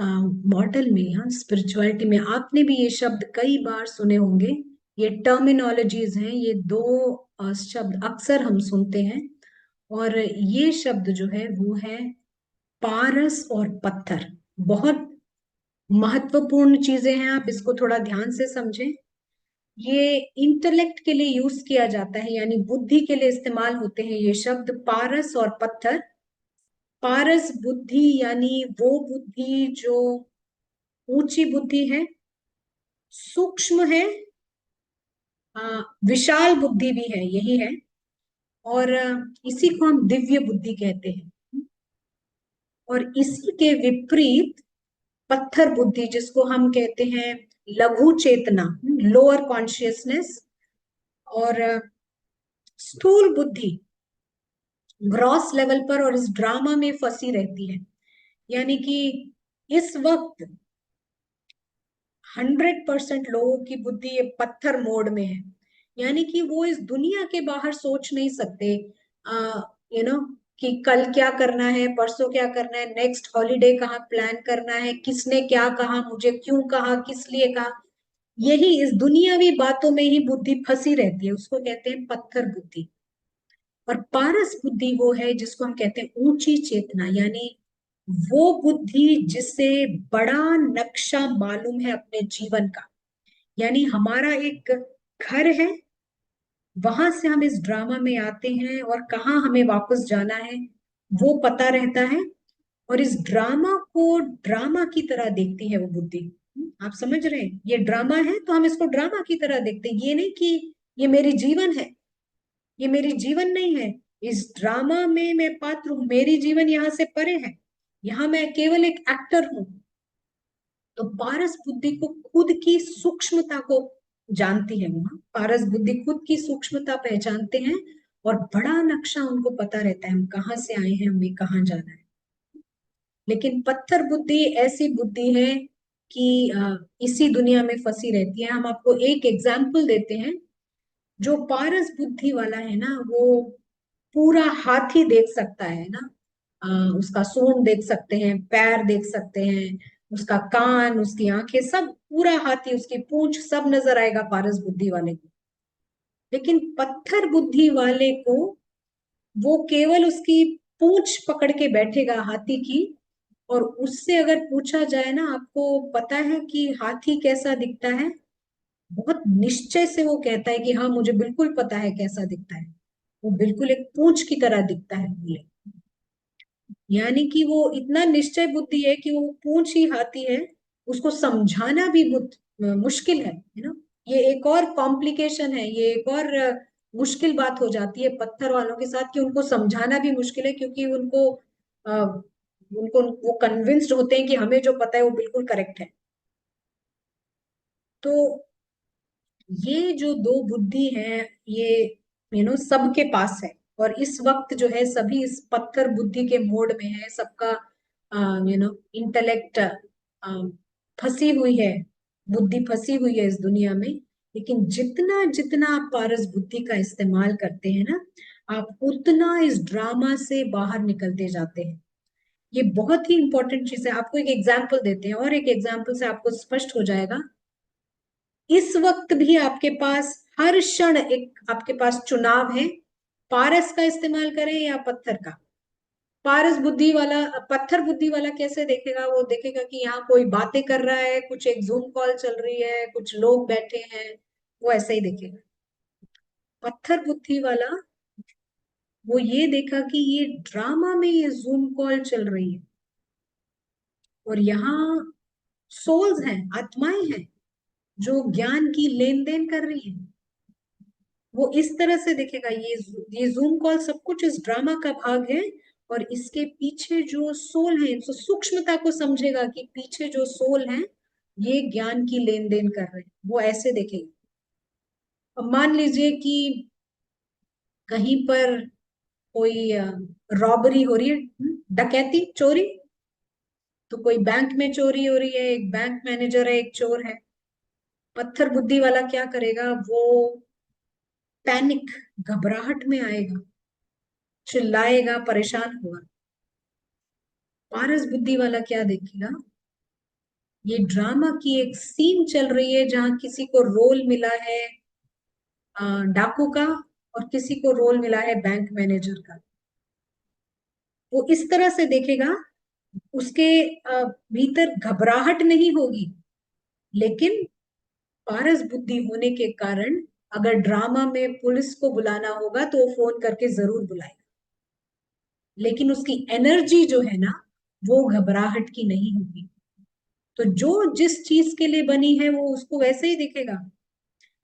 मॉडल में, यहाँ स्पिरिचुअलिटी में, आपने भी ये शब्द कई बार सुने होंगे। ये टर्मिनोलॉजीज हैं, ये दो शब्द अक्सर हम सुनते हैं। और ये शब्द जो है वो है पारस और पत्थर। बहुत महत्वपूर्ण चीजें हैं, आप इसको थोड़ा ध्यान से समझें। ये इंटेलेक्ट के लिए यूज किया जाता है, यानी बुद्धि के लिए इस्तेमाल होते हैं ये शब्द, पारस और पत्थर। पारस बुद्धि यानी वो बुद्धि जो ऊंची बुद्धि है, सूक्ष्म है, विशाल बुद्धि भी है, यही है। और इसी को हम दिव्य बुद्धि कहते हैं। और इसी के विपरीत पत्थर बुद्धि, जिसको हम कहते हैं लघु चेतना, लोअर कॉन्शियसनेस। और स्थूल बुद्धि ग्रॉस लेवल पर और इस ड्रामा में फंसी रहती है। यानी कि इस वक्त 100% लोगों की बुद्धि ये पत्थर मोड में है। यानी कि वो इस दुनिया के बाहर सोच नहीं सकते। यू नो कि कल क्या करना है, परसों क्या करना है, नेक्स्ट हॉलीडे कहाँ प्लान करना है, किसने क्या कहा, मुझे क्यों कहा, किस लिए कहा। यही इस दुनियावी बातों में ही बुद्धि फंसी रहती है, उसको कहते हैं पत्थर बुद्धि। और पारस बुद्धि वो है जिसको हम कहते हैं ऊंची चेतना, यानी वो बुद्धि जिसे बड़ा नक्शा मालूम है अपने जीवन का। यानी हमारा एक घर है, वहां से हम इस ड्रामा में आते हैं और कहाँ हमें वापस जाना है वो पता रहता है। और इस ड्रामा को ड्रामा की तरह देखती है वो बुद्धि। आप समझ रहे हैं, ये ड्रामा है तो हम इसको ड्रामा की तरह देखते हैं, ये नहीं कि ये मेरी जीवन है। ये मेरी जीवन नहीं है, इस ड्रामा में मैं पात्र हूं, मेरी जीवन यहाँ से परे है, यहाँ मैं केवल एक एक्टर हूं। तो पारस बुद्धि को खुद की सूक्ष्मता को जानती है, वहां पारस बुद्धि खुद की सूक्ष्मता पहचानते हैं और बड़ा नक्शा उनको पता रहता है, हम कहाँ से आए हैं, हमें कहाँ जाना है। लेकिन पत्थर बुद्धि ऐसी बुद्धि है कि इसी दुनिया में फंसी रहती है। हम आपको एक एग्जाम्पल देते हैं। जो पारस बुद्धि वाला है ना, वो पूरा हाथी देख सकता है ना, उसका सूंड देख सकते हैं, पैर देख सकते हैं, उसका कान, उसकी आंखें, सब पूरा हाथी, उसकी पूंछ सब नजर आएगा पारस बुद्धि वाले को। लेकिन पत्थर बुद्धि वाले को वो केवल उसकी पूंछ पकड़ के बैठेगा हाथी की, और उससे अगर पूछा जाए ना, आपको पता है कि हाथी कैसा दिखता है, बहुत निश्चय से वो कहता है कि हाँ मुझे बिल्कुल पता है कैसा दिखता है, वो बिल्कुल एक पूंछ की तरह दिखता है बोले। यानी कि वो इतना निश्चय बुद्धि है कि वो पूंछ ही हाथी है, उसको समझाना भी मुश्किल है ना। ये एक और कॉम्प्लिकेशन है, ये एक और मुश्किल बात हो जाती है पत्थर वालों के साथ, कि उनको समझाना भी मुश्किल है, क्योंकि उनको वो कन्विंस्ड होते हैं कि हमें जो पता है वो बिल्कुल करेक्ट है। तो ये जो दो बुद्धि है, ये सबके पास है। और इस वक्त जो है सभी इस पत्थर बुद्धि के मोड में है, सबका इंटेलेक्ट फंसी हुई है, बुद्धि फंसी हुई है इस दुनिया में। लेकिन जितना जितना आप पारस बुद्धि का इस्तेमाल करते हैं ना, आप उतना इस ड्रामा से बाहर निकलते जाते हैं। ये बहुत ही इंपॉर्टेंट चीज है। आपको एक एग्जाम्पल देते हैं, और एक एग्जाम्पल से आपको स्पष्ट हो जाएगा। इस वक्त भी आपके पास हर क्षण एक आपके पास चुनाव है, पारस का इस्तेमाल करें या पत्थर का। पारस बुद्धि वाला, पत्थर बुद्धि वाला कैसे देखेगा, वो देखेगा कि यहाँ कोई बातें कर रहा है, कुछ एक जूम कॉल चल रही है, कुछ लोग बैठे हैं, वो ऐसे ही देखेगा। पत्थर बुद्धि वाला वो ये देखा कि ये ड्रामा में ये जूम कॉल चल रही है, और यहाँ सोल्स हैं, आत्माएं हैं जो ज्ञान की लेन देन कर रही है। वो इस तरह से देखेगा, ये जूम कॉल सब कुछ इस ड्रामा का भाग है, और इसके पीछे जो सोल है, तो सूक्ष्मता को समझेगा कि पीछे जो सोल है ये ज्ञान की लेन देन कर रहे हैं, वो ऐसे देखेगा। अब मान लीजिए कि कहीं पर कोई रॉबरी हो रही है, डकैती, चोरी। तो कोई बैंक में चोरी हो रही है, एक बैंक मैनेजर है, एक चोर है। पत्थर बुद्धि वाला क्या करेगा, वो पैनिक, घबराहट में आएगा, चिल्लाएगा, परेशान होगा। पारस बुद्धि वाला क्या देखेगा, ये ड्रामा की एक सीन चल रही है जहां किसी को रोल मिला है डाकू का, और किसी को रोल मिला है बैंक मैनेजर का। वो इस तरह से देखेगा, उसके भीतर घबराहट नहीं होगी, लेकिन पारस बुद्धि होने के कारण अगर ड्रामा में पुलिस को बुलाना होगा तो वो फोन करके जरूर बुलाएगा। लेकिन उसकी एनर्जी जो है ना, वो घबराहट की नहीं होगी। तो जो जिस चीज के लिए बनी है वो उसको वैसे ही दिखेगा।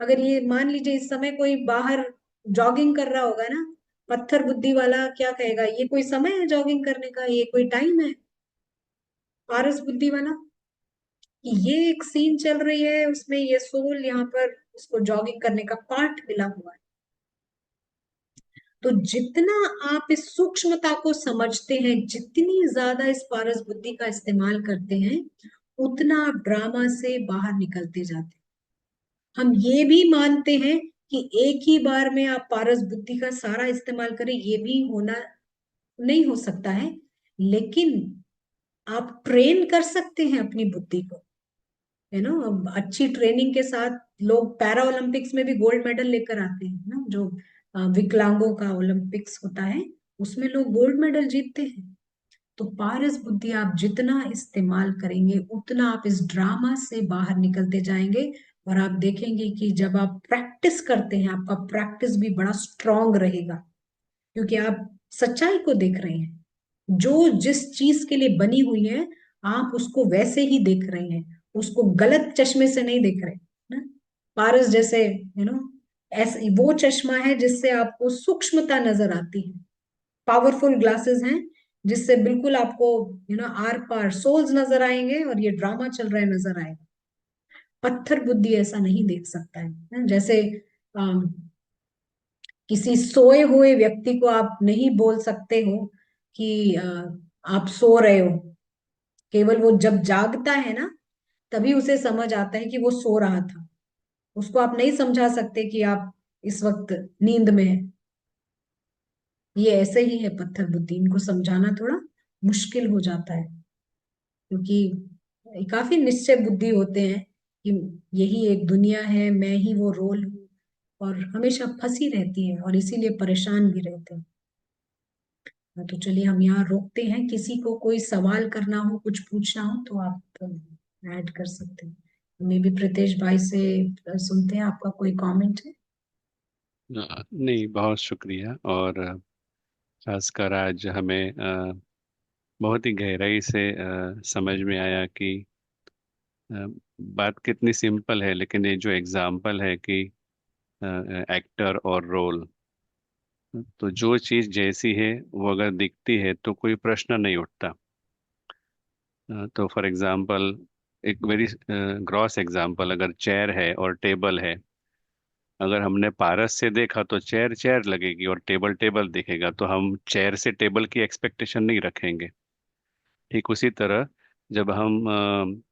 अगर ये मान लीजिए इस समय कोई बाहर जॉगिंग कर रहा होगा ना, पत्थर बुद्धि वाला क्या कहेगा, ये कोई समय है जॉगिंग करने का, ये कोई टाइम है। पारस बुद्धि वाला कि ये एक सीन चल रही है, उसमें ये सोल यहाँ पर उसको जॉगिंग करने का पार्ट मिला हुआ है। तो जितना आप इस सूक्ष्मता को समझते हैं, जितनी ज्यादा इस पारस बुद्धि का इस्तेमाल करते हैं, उतना आप ड्रामा से बाहर निकलते जाते हैं। हम ये भी मानते हैं कि एक ही बार में आप पारस बुद्धि का सारा इस्तेमाल करें, ये भी होना नहीं हो सकता है, लेकिन आप ट्रेन कर सकते हैं अपनी बुद्धि को, है ना। अब अच्छी ट्रेनिंग के साथ लोग पैरा ओलंपिक्स में भी गोल्ड मेडल लेकर आते हैं ना, जो विकलांगों का ओलंपिक्स होता है उसमें लोग गोल्ड मेडल जीतते हैं। तो पारस बुद्धि आप जितना इस्तेमाल करेंगे उतना आप इस ड्रामा से बाहर निकलते जाएंगे, और आप देखेंगे कि जब आप प्रैक्टिस करते हैं आपका प्रैक्टिस भी बड़ा स्ट्रांग रहेगा, क्योंकि आप सच्चाई को देख रहे हैं। जो जिस चीज के लिए बनी हुई है आप उसको वैसे ही देख रहे हैं, उसको गलत चश्मे से नहीं देख रहे ना। पारस जैसे ऐसे वो चश्मा है जिससे आपको सूक्ष्मता नजर आती है, पावरफुल ग्लासेस हैं जिससे बिल्कुल आपको आर पार सोल्स नजर आएंगे और ये ड्रामा चल रहा है नजर आएगा। पत्थर बुद्धि ऐसा नहीं देख सकता है ना? जैसे अम, किसी सोए हुए व्यक्ति को आप नहीं बोल सकते हो कि आप सो रहे हो, केवल वो जब जागता है ना तभी उसे समझ आता है कि वो सो रहा था। उसको आप नहीं समझा सकते कि आप इस वक्त नींद में है। ये ऐसे ही है पत्थर बुद्धि, इनको समझाना थोड़ा मुश्किल हो जाता है, क्योंकि काफी निश्चय बुद्धि होते हैं कि यही एक दुनिया है, मैं ही वो रोल हूँ, और हमेशा फंसी रहती है और इसीलिए परेशान भी रहते हैं। तो चलिए हम यहाँ रोकते हैं, किसी को कोई सवाल करना हो कुछ पूछना हो तो आप ऐड कर सकते हैं। मे बी प्रीतेश भाई से सुनते हैं, आपका कोई कमेंट है? नहीं, बहुत शुक्रिया। और खासकर आज हमें बहुत ही गहराई से समझ में आया कि अ, बात कितनी सिंपल है, लेकिन ये जो एग्जाम्पल है कि एक्टर और रोल, तो जो चीज जैसी है वो अगर दिखती है तो कोई प्रश्न नहीं उठता। तो फॉर एग्जाम्पल, एक वेरी ग्रॉस एग्जाम्पल, अगर चेयर है और टेबल है, अगर हमने पारस से देखा तो चेयर चेयर लगेगी और टेबल टेबल दिखेगा, तो हम चेयर से टेबल की एक्सपेक्टेशन नहीं रखेंगे। ठीक उसी तरह जब हम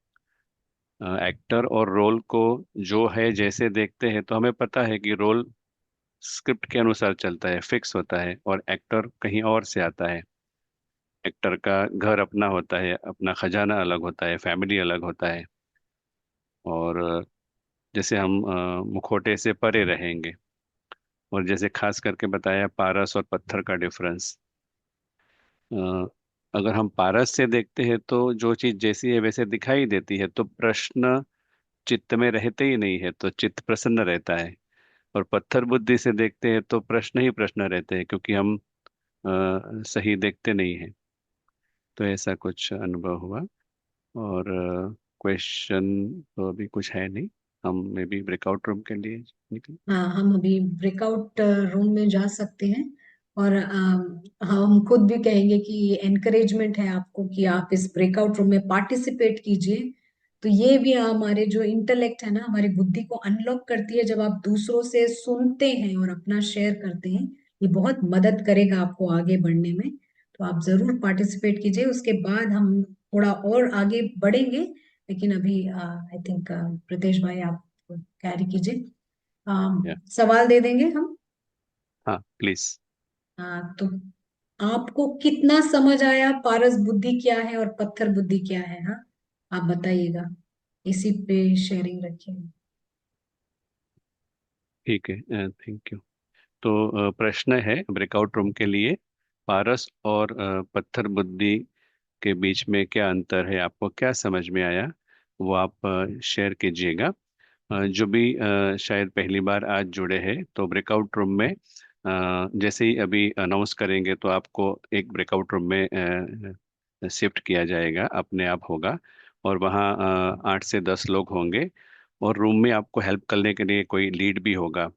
एक्टर और रोल को जो है जैसे देखते हैं, तो हमें पता है कि रोल स्क्रिप्ट के अनुसार चलता है, फिक्स होता है, और एक्टर कहीं और से आता है। एक्टर का घर अपना होता है, अपना खजाना अलग होता है, फैमिली अलग होता है। और जैसे हम मुखौटे से परे रहेंगे, और जैसे खास करके बताया पारस और पत्थर का डिफरेंस, अगर हम पारस से देखते हैं तो जो चीज जैसी है वैसे दिखाई देती है, तो प्रश्न चित्त में रहते ही नहीं है, तो चित्त प्रसन्न रहता है। और पत्थर बुद्धि से देखते हैं तो प्रश्न ही प्रश्न रहते हैं, क्योंकि हम सही देखते नहीं हैं। तो ऐसा कुछ अनुभव हुआ। और क्वेश्चन तो अभी कुछ है नहीं, हम मे बी ब्रेकआउट रूम के लिए निकले। हाँ, हम अभी ब्रेकआउट रूम में जा सकते हैं, और हम खुद भी कहेंगे कि एनकरेजमेंट है आपको कि आप इस ब्रेकआउट रूम में पार्टिसिपेट कीजिए। तो ये भी हमारे जो इंटेलेक्ट है ना, हमारी बुद्धि को अनलॉक करती है। जब आप दूसरों से सुनते हैं और अपना शेयर करते हैं, ये बहुत मदद करेगा आपको आगे बढ़ने में। तो आप जरूर पार्टिसिपेट कीजिए, उसके बाद हम थोड़ा और आगे बढ़ेंगे। लेकिन अभी आई थिंक प्रीतेश भाई आप कैरी कीजिए। या, सवाल दे देंगे हम। हाँ प्लीज। तो आपको कितना समझ आया, पारस बुद्धि क्या है और पत्थर बुद्धि क्या है? हाँ, आप बताइएगा, इसी पे शेयरिंग रखिए। ठीक है, थैंक यू। तो प्रश्न है ब्रेकआउट रूम के लिए, पारस और पत्थर बुद्धि के बीच में क्या अंतर है, आपको क्या समझ में आया, वो आप शेयर कीजिएगा। जो भी शायद पहली बार आज जुड़े हैं, तो ब्रेकआउट रूम में जैसे ही अभी अनाउंस करेंगे तो आपको एक ब्रेकआउट रूम में शिफ्ट किया जाएगा, अपने आप होगा। और वहाँ 8 से 10 लोग होंगे, और रूम में आपको हेल्प करने के लिए कोई लीड भी होगा।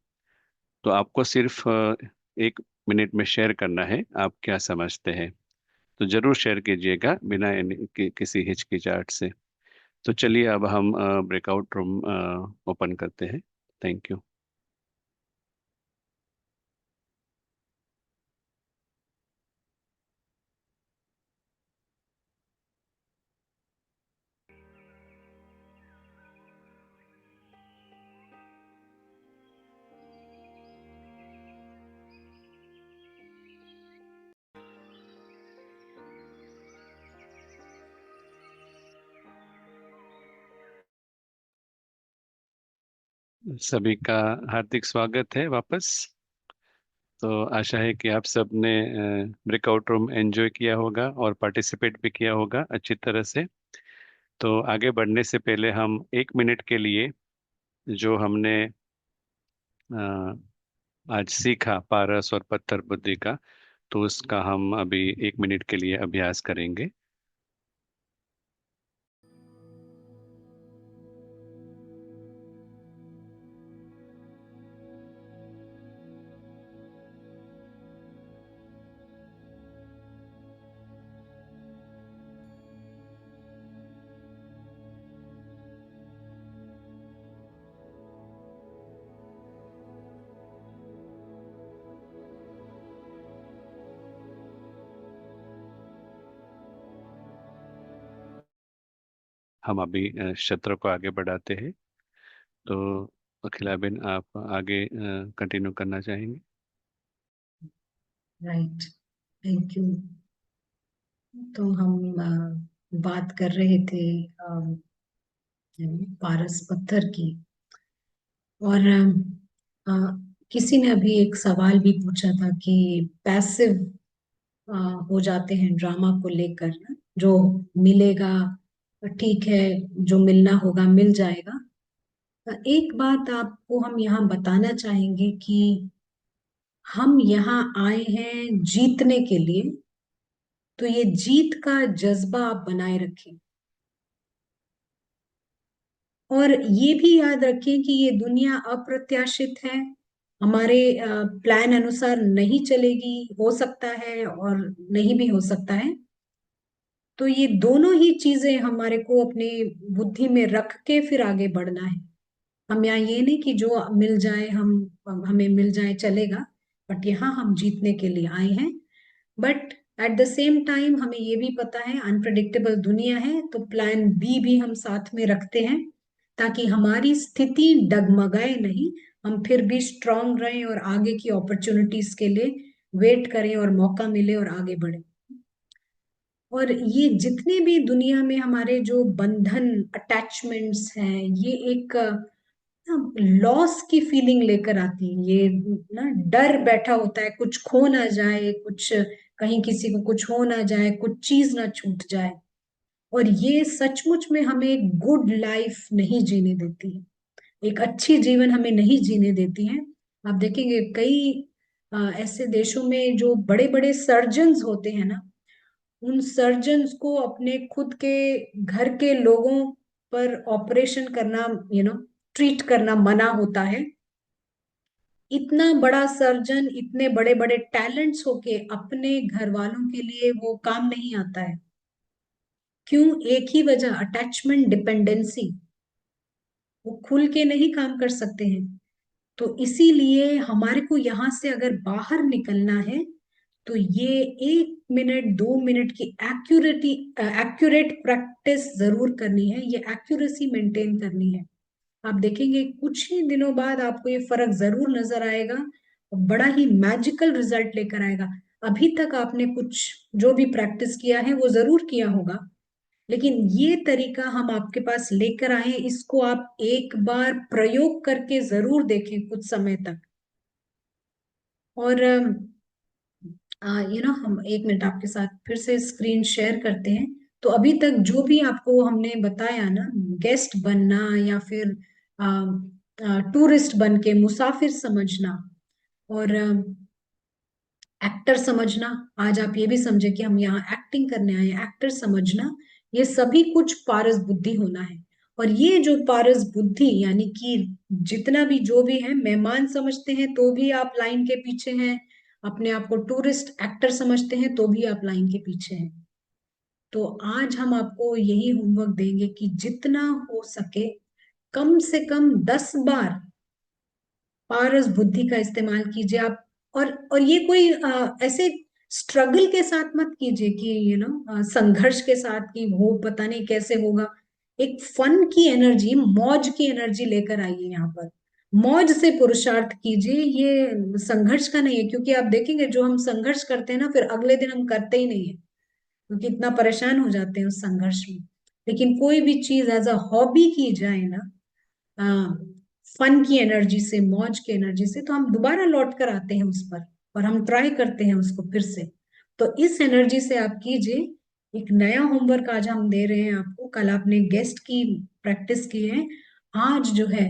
तो आपको सिर्फ 1 मिनट में शेयर करना है आप क्या समझते हैं। तो जरूर शेयर कीजिएगा बिना किसी हिचकिचाहट से। तो चलिए अब हम ब्रेकआउट रूम ओपन करते हैं। Thank you. सभी का हार्दिक स्वागत है वापस। तो आशा है कि आप सब ने ब्रेकआउट रूम एंजॉय किया होगा और पार्टिसिपेट भी किया होगा अच्छी तरह से। तो आगे बढ़ने से पहले हम 1 मिनट के लिए जो हमने आज सीखा पारस और पत्थर बुद्धि का, तो उसका हम अभी 1 मिनट के लिए अभ्यास करेंगे। हम अभी सत्र को आगे बढ़ाते हैं। तो अखिला बेन, आप आगे कंटिन्यू करना चाहेंगे? Right, thank you. तो हम बात कर रहे थे पारस पत्थर की। और किसी ने अभी एक सवाल भी पूछा था कि पैसिव हो जाते हैं ड्रामा को लेकर ना, जो मिलेगा ठीक है, जो मिलना होगा मिल जाएगा। एक बात आपको हम यहाँ बताना चाहेंगे कि हम यहाँ आए हैं जीतने के लिए। तो ये जीत का जज्बा आप बनाए रखें, और ये भी याद रखें कि ये दुनिया अप्रत्याशित है, हमारे प्लान अनुसार नहीं चलेगी, हो सकता है और नहीं भी हो सकता है। तो ये दोनों ही चीजें हमारे को अपने बुद्धि में रख के फिर आगे बढ़ना है। हम यहाँ ये नहीं कि जो मिल जाए हमें मिल जाए चलेगा, बट यहाँ हम जीतने के लिए आए हैं। But at the same time हमें ये भी पता है अनप्रडिक्टेबल दुनिया है, तो प्लान बी भी हम साथ में रखते हैं, ताकि हमारी स्थिति डगमगाए नहीं, हम फिर भी स्ट्रांग रहें और आगे की अपॉर्चुनिटीज के लिए वेट करें और मौका मिले और आगे बढ़े। और ये जितने भी दुनिया में हमारे जो बंधन अटैचमेंट्स हैं, ये एक लॉस की फीलिंग लेकर आती है। ये ना डर बैठा होता है, कुछ खो ना जाए, कुछ कहीं किसी को कुछ हो ना जाए, कुछ चीज ना छूट जाए। और ये सचमुच में हमें एक गुड लाइफ नहीं जीने देती है, एक अच्छी जीवन हमें नहीं जीने देती है। आप देखेंगे कई ऐसे देशों में जो बड़े बड़े सर्जन्स होते हैं ना, उन सर्जन्स को अपने खुद के घर के लोगों पर ऑपरेशन करना, ट्रीट करना मना होता है। इतना बड़ा सर्जन, इतने बड़े बड़े टैलेंट्स होके अपने घर वालों के लिए वो काम नहीं आता है। क्यों? एक ही वजह, अटैचमेंट, डिपेंडेंसी। वो खुल के नहीं काम कर सकते हैं। तो इसीलिए हमारे को यहाँ से अगर बाहर निकलना है, तो ये 1 मिनट 2 मिनट की एक्यूरेट प्रैक्टिस जरूर करनी है, ये एक्यूरेसी मेंटेन करनी है। आप देखेंगे कुछ ही दिनों बाद आपको ये फर्क जरूर नजर आएगा, और बड़ा ही मैजिकल रिजल्ट लेकर आएगा। अभी तक आपने कुछ जो भी प्रैक्टिस किया है वो जरूर किया होगा, लेकिन ये तरीका हम आपके पास लेकर आए हैं, इसको आप एक बार प्रयोग करके जरूर देखें कुछ समय तक। और हम 1 मिनट आपके साथ फिर से स्क्रीन शेयर करते हैं। तो अभी तक जो भी आपको हमने बताया ना, गेस्ट बनना या फिर टूरिस्ट बन के मुसाफिर समझना, और एक्टर समझना, आज आप ये भी समझे कि हम यहाँ एक्टिंग करने आए हैं, एक्टर समझना, ये सभी कुछ पारस बुद्धि होना है। और ये जो पारस बुद्धि यानी कि जितना भी जो भी है, मेहमान समझते हैं तो भी आप लाइन के पीछे हैं, अपने आप को टूरिस्ट एक्टर समझते हैं तो भी आप लाइन के पीछे हैं। तो आज हम आपको यही होमवर्क देंगे कि जितना हो सके कम से कम 10 बार पारस बुद्धि का इस्तेमाल कीजिए आप। और ये कोई ऐसे स्ट्रगल के साथ मत कीजिए कि संघर्ष के साथ कि वो पता नहीं कैसे होगा। एक फन की एनर्जी, मौज की एनर्जी लेकर आइए यहाँ पर, मौज से पुरुषार्थ कीजिए, ये संघर्ष का नहीं है। क्योंकि आप देखेंगे जो हम संघर्ष करते हैं ना, फिर अगले दिन हम करते ही नहीं है, क्योंकि इतना परेशान हो जाते हैं उस संघर्ष में। लेकिन कोई भी चीज एज अ हॉबी की जाए ना, फन की एनर्जी से, मौज की एनर्जी से, तो हम दोबारा लौट कर आते हैं उस पर और हम ट्राई करते हैं उसको फिर से। तो इस एनर्जी से आप कीजिए। एक नया होमवर्क आज हम दे रहे हैं आपको। कल आपने गेस्ट की प्रैक्टिस की है, आज जो है,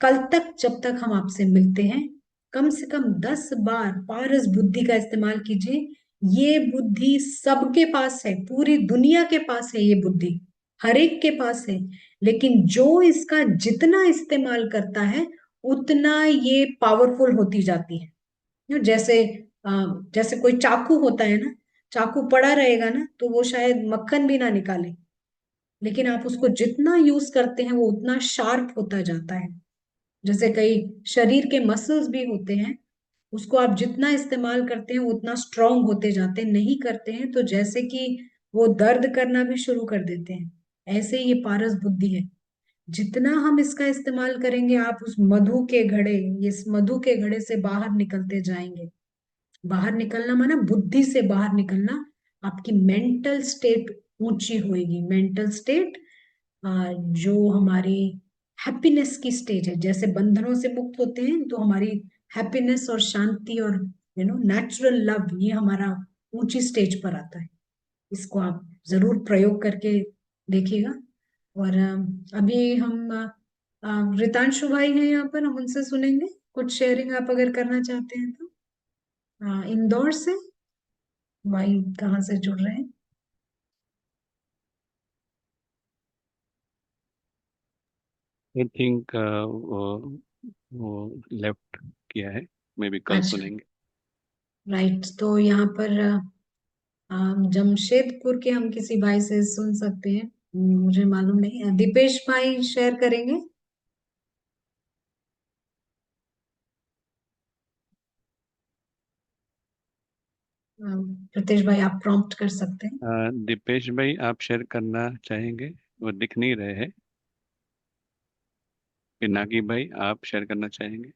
कल तक जब तक हम आपसे मिलते हैं, कम से कम 10 बार पारस बुद्धि का इस्तेमाल कीजिए। ये बुद्धि सबके पास है, पूरी दुनिया के पास है ये बुद्धि, हर एक के पास है। लेकिन जो इसका जितना इस्तेमाल करता है उतना ये पावरफुल होती जाती है। जैसे अ, जैसे कोई चाकू होता है ना, चाकू पड़ा रहेगा ना तो वो शायद मक्खन भी ना निकाले, लेकिन आप उसको जितना यूज करते हैं वो उतना शार्प होता जाता है। जैसे कई शरीर के मसल्स भी होते हैं, उसको आप जितना इस्तेमाल करते हैं वो उतना स्ट्रांग होते जाते हैं, नहीं करते हैं तो जैसे कि वो दर्द करना भी शुरू कर देते हैं। ऐसे ही ये पारस बुद्धि है, जितना हम इसका इस्तेमाल करेंगे आप उस मधु के घड़े, इस मधु के घड़े से बाहर निकलते जाएंगे। बाहर निकलना माना बुद्धि से बाहर निकलना, आपकी मेंटल स्टेट ऊंची होएगी। मेंटल स्टेट जो हमारी हैप्पीनेस की स्टेज है, जैसे बंधनों से मुक्त होते हैं तो हमारी हैप्पीनेस और शांति और नेचुरल लव, ये हमारा ऊंची स्टेज पर आता है। इसको आप जरूर प्रयोग करके देखिएगा। और अभी हम रितांशु भाई हैं यहाँ पर, हम उनसे सुनेंगे कुछ शेयरिंग आप अगर करना चाहते हैं तो। इंदौर से भाई कहाँ से जुड़ रहे हैं? आई थिंक वो लेफ्ट किया है, मे बी कल अच्छा, सुनेंगे। राइट। तो यहाँ पर जमशेदपुर के हम किसी भाई से सुन सकते हैं, मुझे मालूम नहीं। दीपेश भाई शेयर करेंगे? प्रतेश भाई आप प्रॉम्प्ट कर सकते हैं। दीपेश भाई, आप शेयर करना चाहेंगे? वो दिख नहीं रहे हैं। पिनाकी भाई, आप शेयर करना चाहेंगे?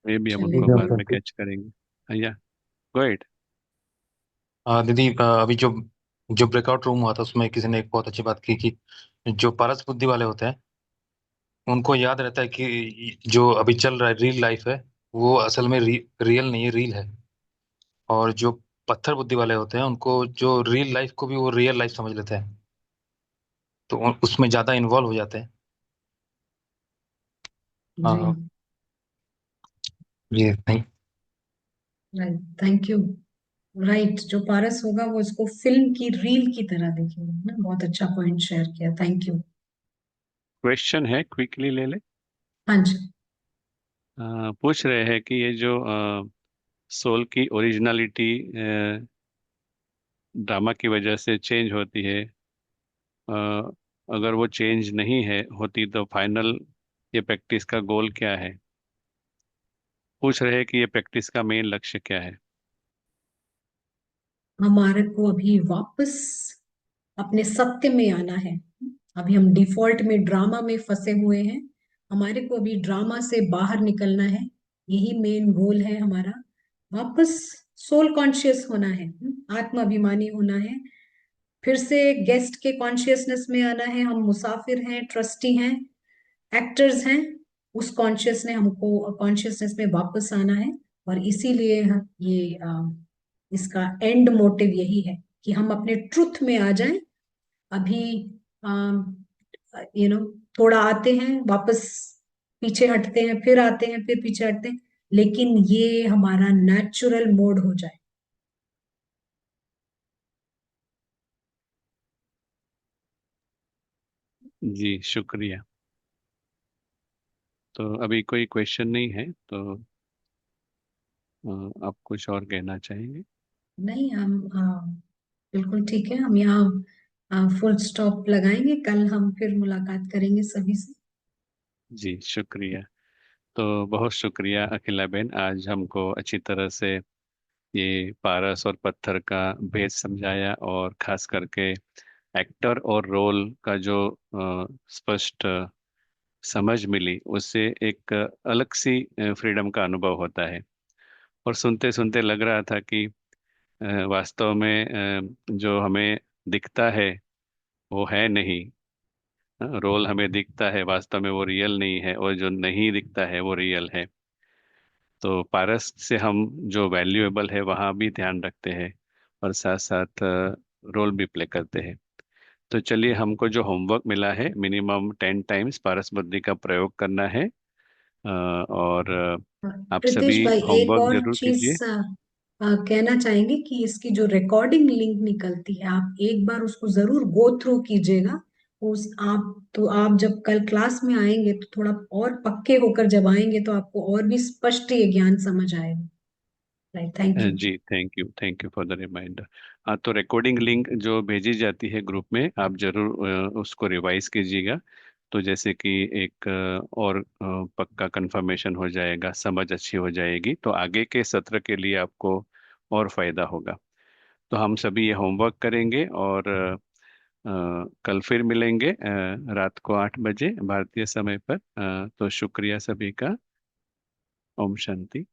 मे भी हम चलिए उनको जब बाद में कैच करेंगे। भैया, गो अहेड। दीदी, अभी जो जो ब्रेकआउट रूम हुआ था उसमें किसी ने एक बहुत अच्छी बात की कि जो पारस बुद्धि वाले होते हैं उनको याद रहता है कि जो अभी चल रहा है रियल लाइफ है, वो असल में रियल नहीं है, रील है। और जो पत्थर बुद्धि वाले होते हैं उनको जो रियल लाइफ को भी वो रियल लाइफ समझ लेते हैं, तो उसमें ज्यादा इन्वॉल्व हो जाते हैं। जी, हाँ, ये नहीं। Right, thank you. राइट, जो पारस होगा वो इसको फिल्म की रील की तरह देखेगा ना। बहुत अच्छा पॉइंट शेयर किया, थैंक यू। क्वेश्चन है, क्विकली ले ले। हाँ जी। पूछ रहे हैं कि ये जो सोल की ओरिजिनलिटी ड्रामा की वजह से चेंज होती है, अ, अगर वो चेंज नहीं है होती तो फाइनल ये प्रैक्टिस का गोल क्या है? पूछ रहे हैं कि ये प्रैक्टिस का मेन लक्ष्य क्या है। हमारे को अभी वापस अपने सत्य में आना है। अभी हम डिफॉल्ट में ड्रामा में फंसे हुए हैं, हमारे को अभी ड्रामा से बाहर निकलना है। यही मेन गोल है हमारा। वापस सोल कॉन्शियस होना है, आत्म अभिमानी होना है। फिर से गेस्ट के कॉन्शियसनेस में आना है। हम मुसाफिर हैं, ट्रस्टी हैं, एक्टर्स हैं। उस कॉन्शियसनेस में वापस आना है। और इसीलिए ये इसका एंड मोटिव यही है कि हम अपने ट्रुथ में आ जाएं। अभी यू नो थोड़ा आते हैं, वापस पीछे हटते हैं, फिर आते हैं, फिर पीछे हटते हैं, लेकिन ये हमारा नेचुरल मोड हो जाए। जी, शुक्रिया। तो अभी कोई क्वेश्चन नहीं है तो आप कुछ और कहना चाहेंगे? नहीं, हम बिल्कुल ठीक है। हम यहाँ फुल स्टॉप लगाएंगे, कल हम फिर मुलाकात करेंगे सभी से। जी, शुक्रिया। तो बहुत शुक्रिया अखिला बेन, आज हमको अच्छी तरह से ये पारस और पत्थर का भेद समझाया, और खास करके एक्टर और रोल का जो स्पष्ट समझ मिली, उससे एक अलग सी फ्रीडम का अनुभव होता है। और सुनते सुनते लग रहा था कि वास्तव में जो हमें दिखता है वो है नहीं। रोल हमें दिखता है, वास्तव में वो रियल नहीं है, और जो नहीं दिखता है वो रियल है। तो पारस से हम जो वैल्यूएबल है वहाँ भी ध्यान रखते हैं, और साथ साथ रोल भी प्ले करते हैं। तो चलिए, हमको जो होमवर्क मिला है, मिनिमम 10 टाइम्स पारस बुद्धि का प्रयोग करना है। और आप प्रीतेश सभी भाई, एक होमवर्क और जरूर चीज कीजिए। कहना चाहेंगे कि इसकी जो रिकॉर्डिंग लिंक निकलती है, आप एक बार उसको जरूर गो थ्रू कीजिएगा। आप जब कल क्लास में आएंगे तो थोड़ा और पक्के होकर जब आएंगे तो आपको और भी स्पष्ट ये ज्ञान समझ आएगा। Right, thank you. जी, thank you for the reminder. हाँ, तो रिकॉर्डिंग लिंक जो भेजी जाती है ग्रुप में, आप जरूर उसको रिवाइज कीजिएगा। तो जैसे कि एक और पक्का कंफर्मेशन हो जाएगा, समझ अच्छी हो जाएगी, तो आगे के सत्र के लिए आपको और फायदा होगा। तो हम सभी ये होमवर्क करेंगे, और कल फिर मिलेंगे रात को 8 बजे भारतीय समय पर। तो शुक्रिया सभी का। ओम शांति।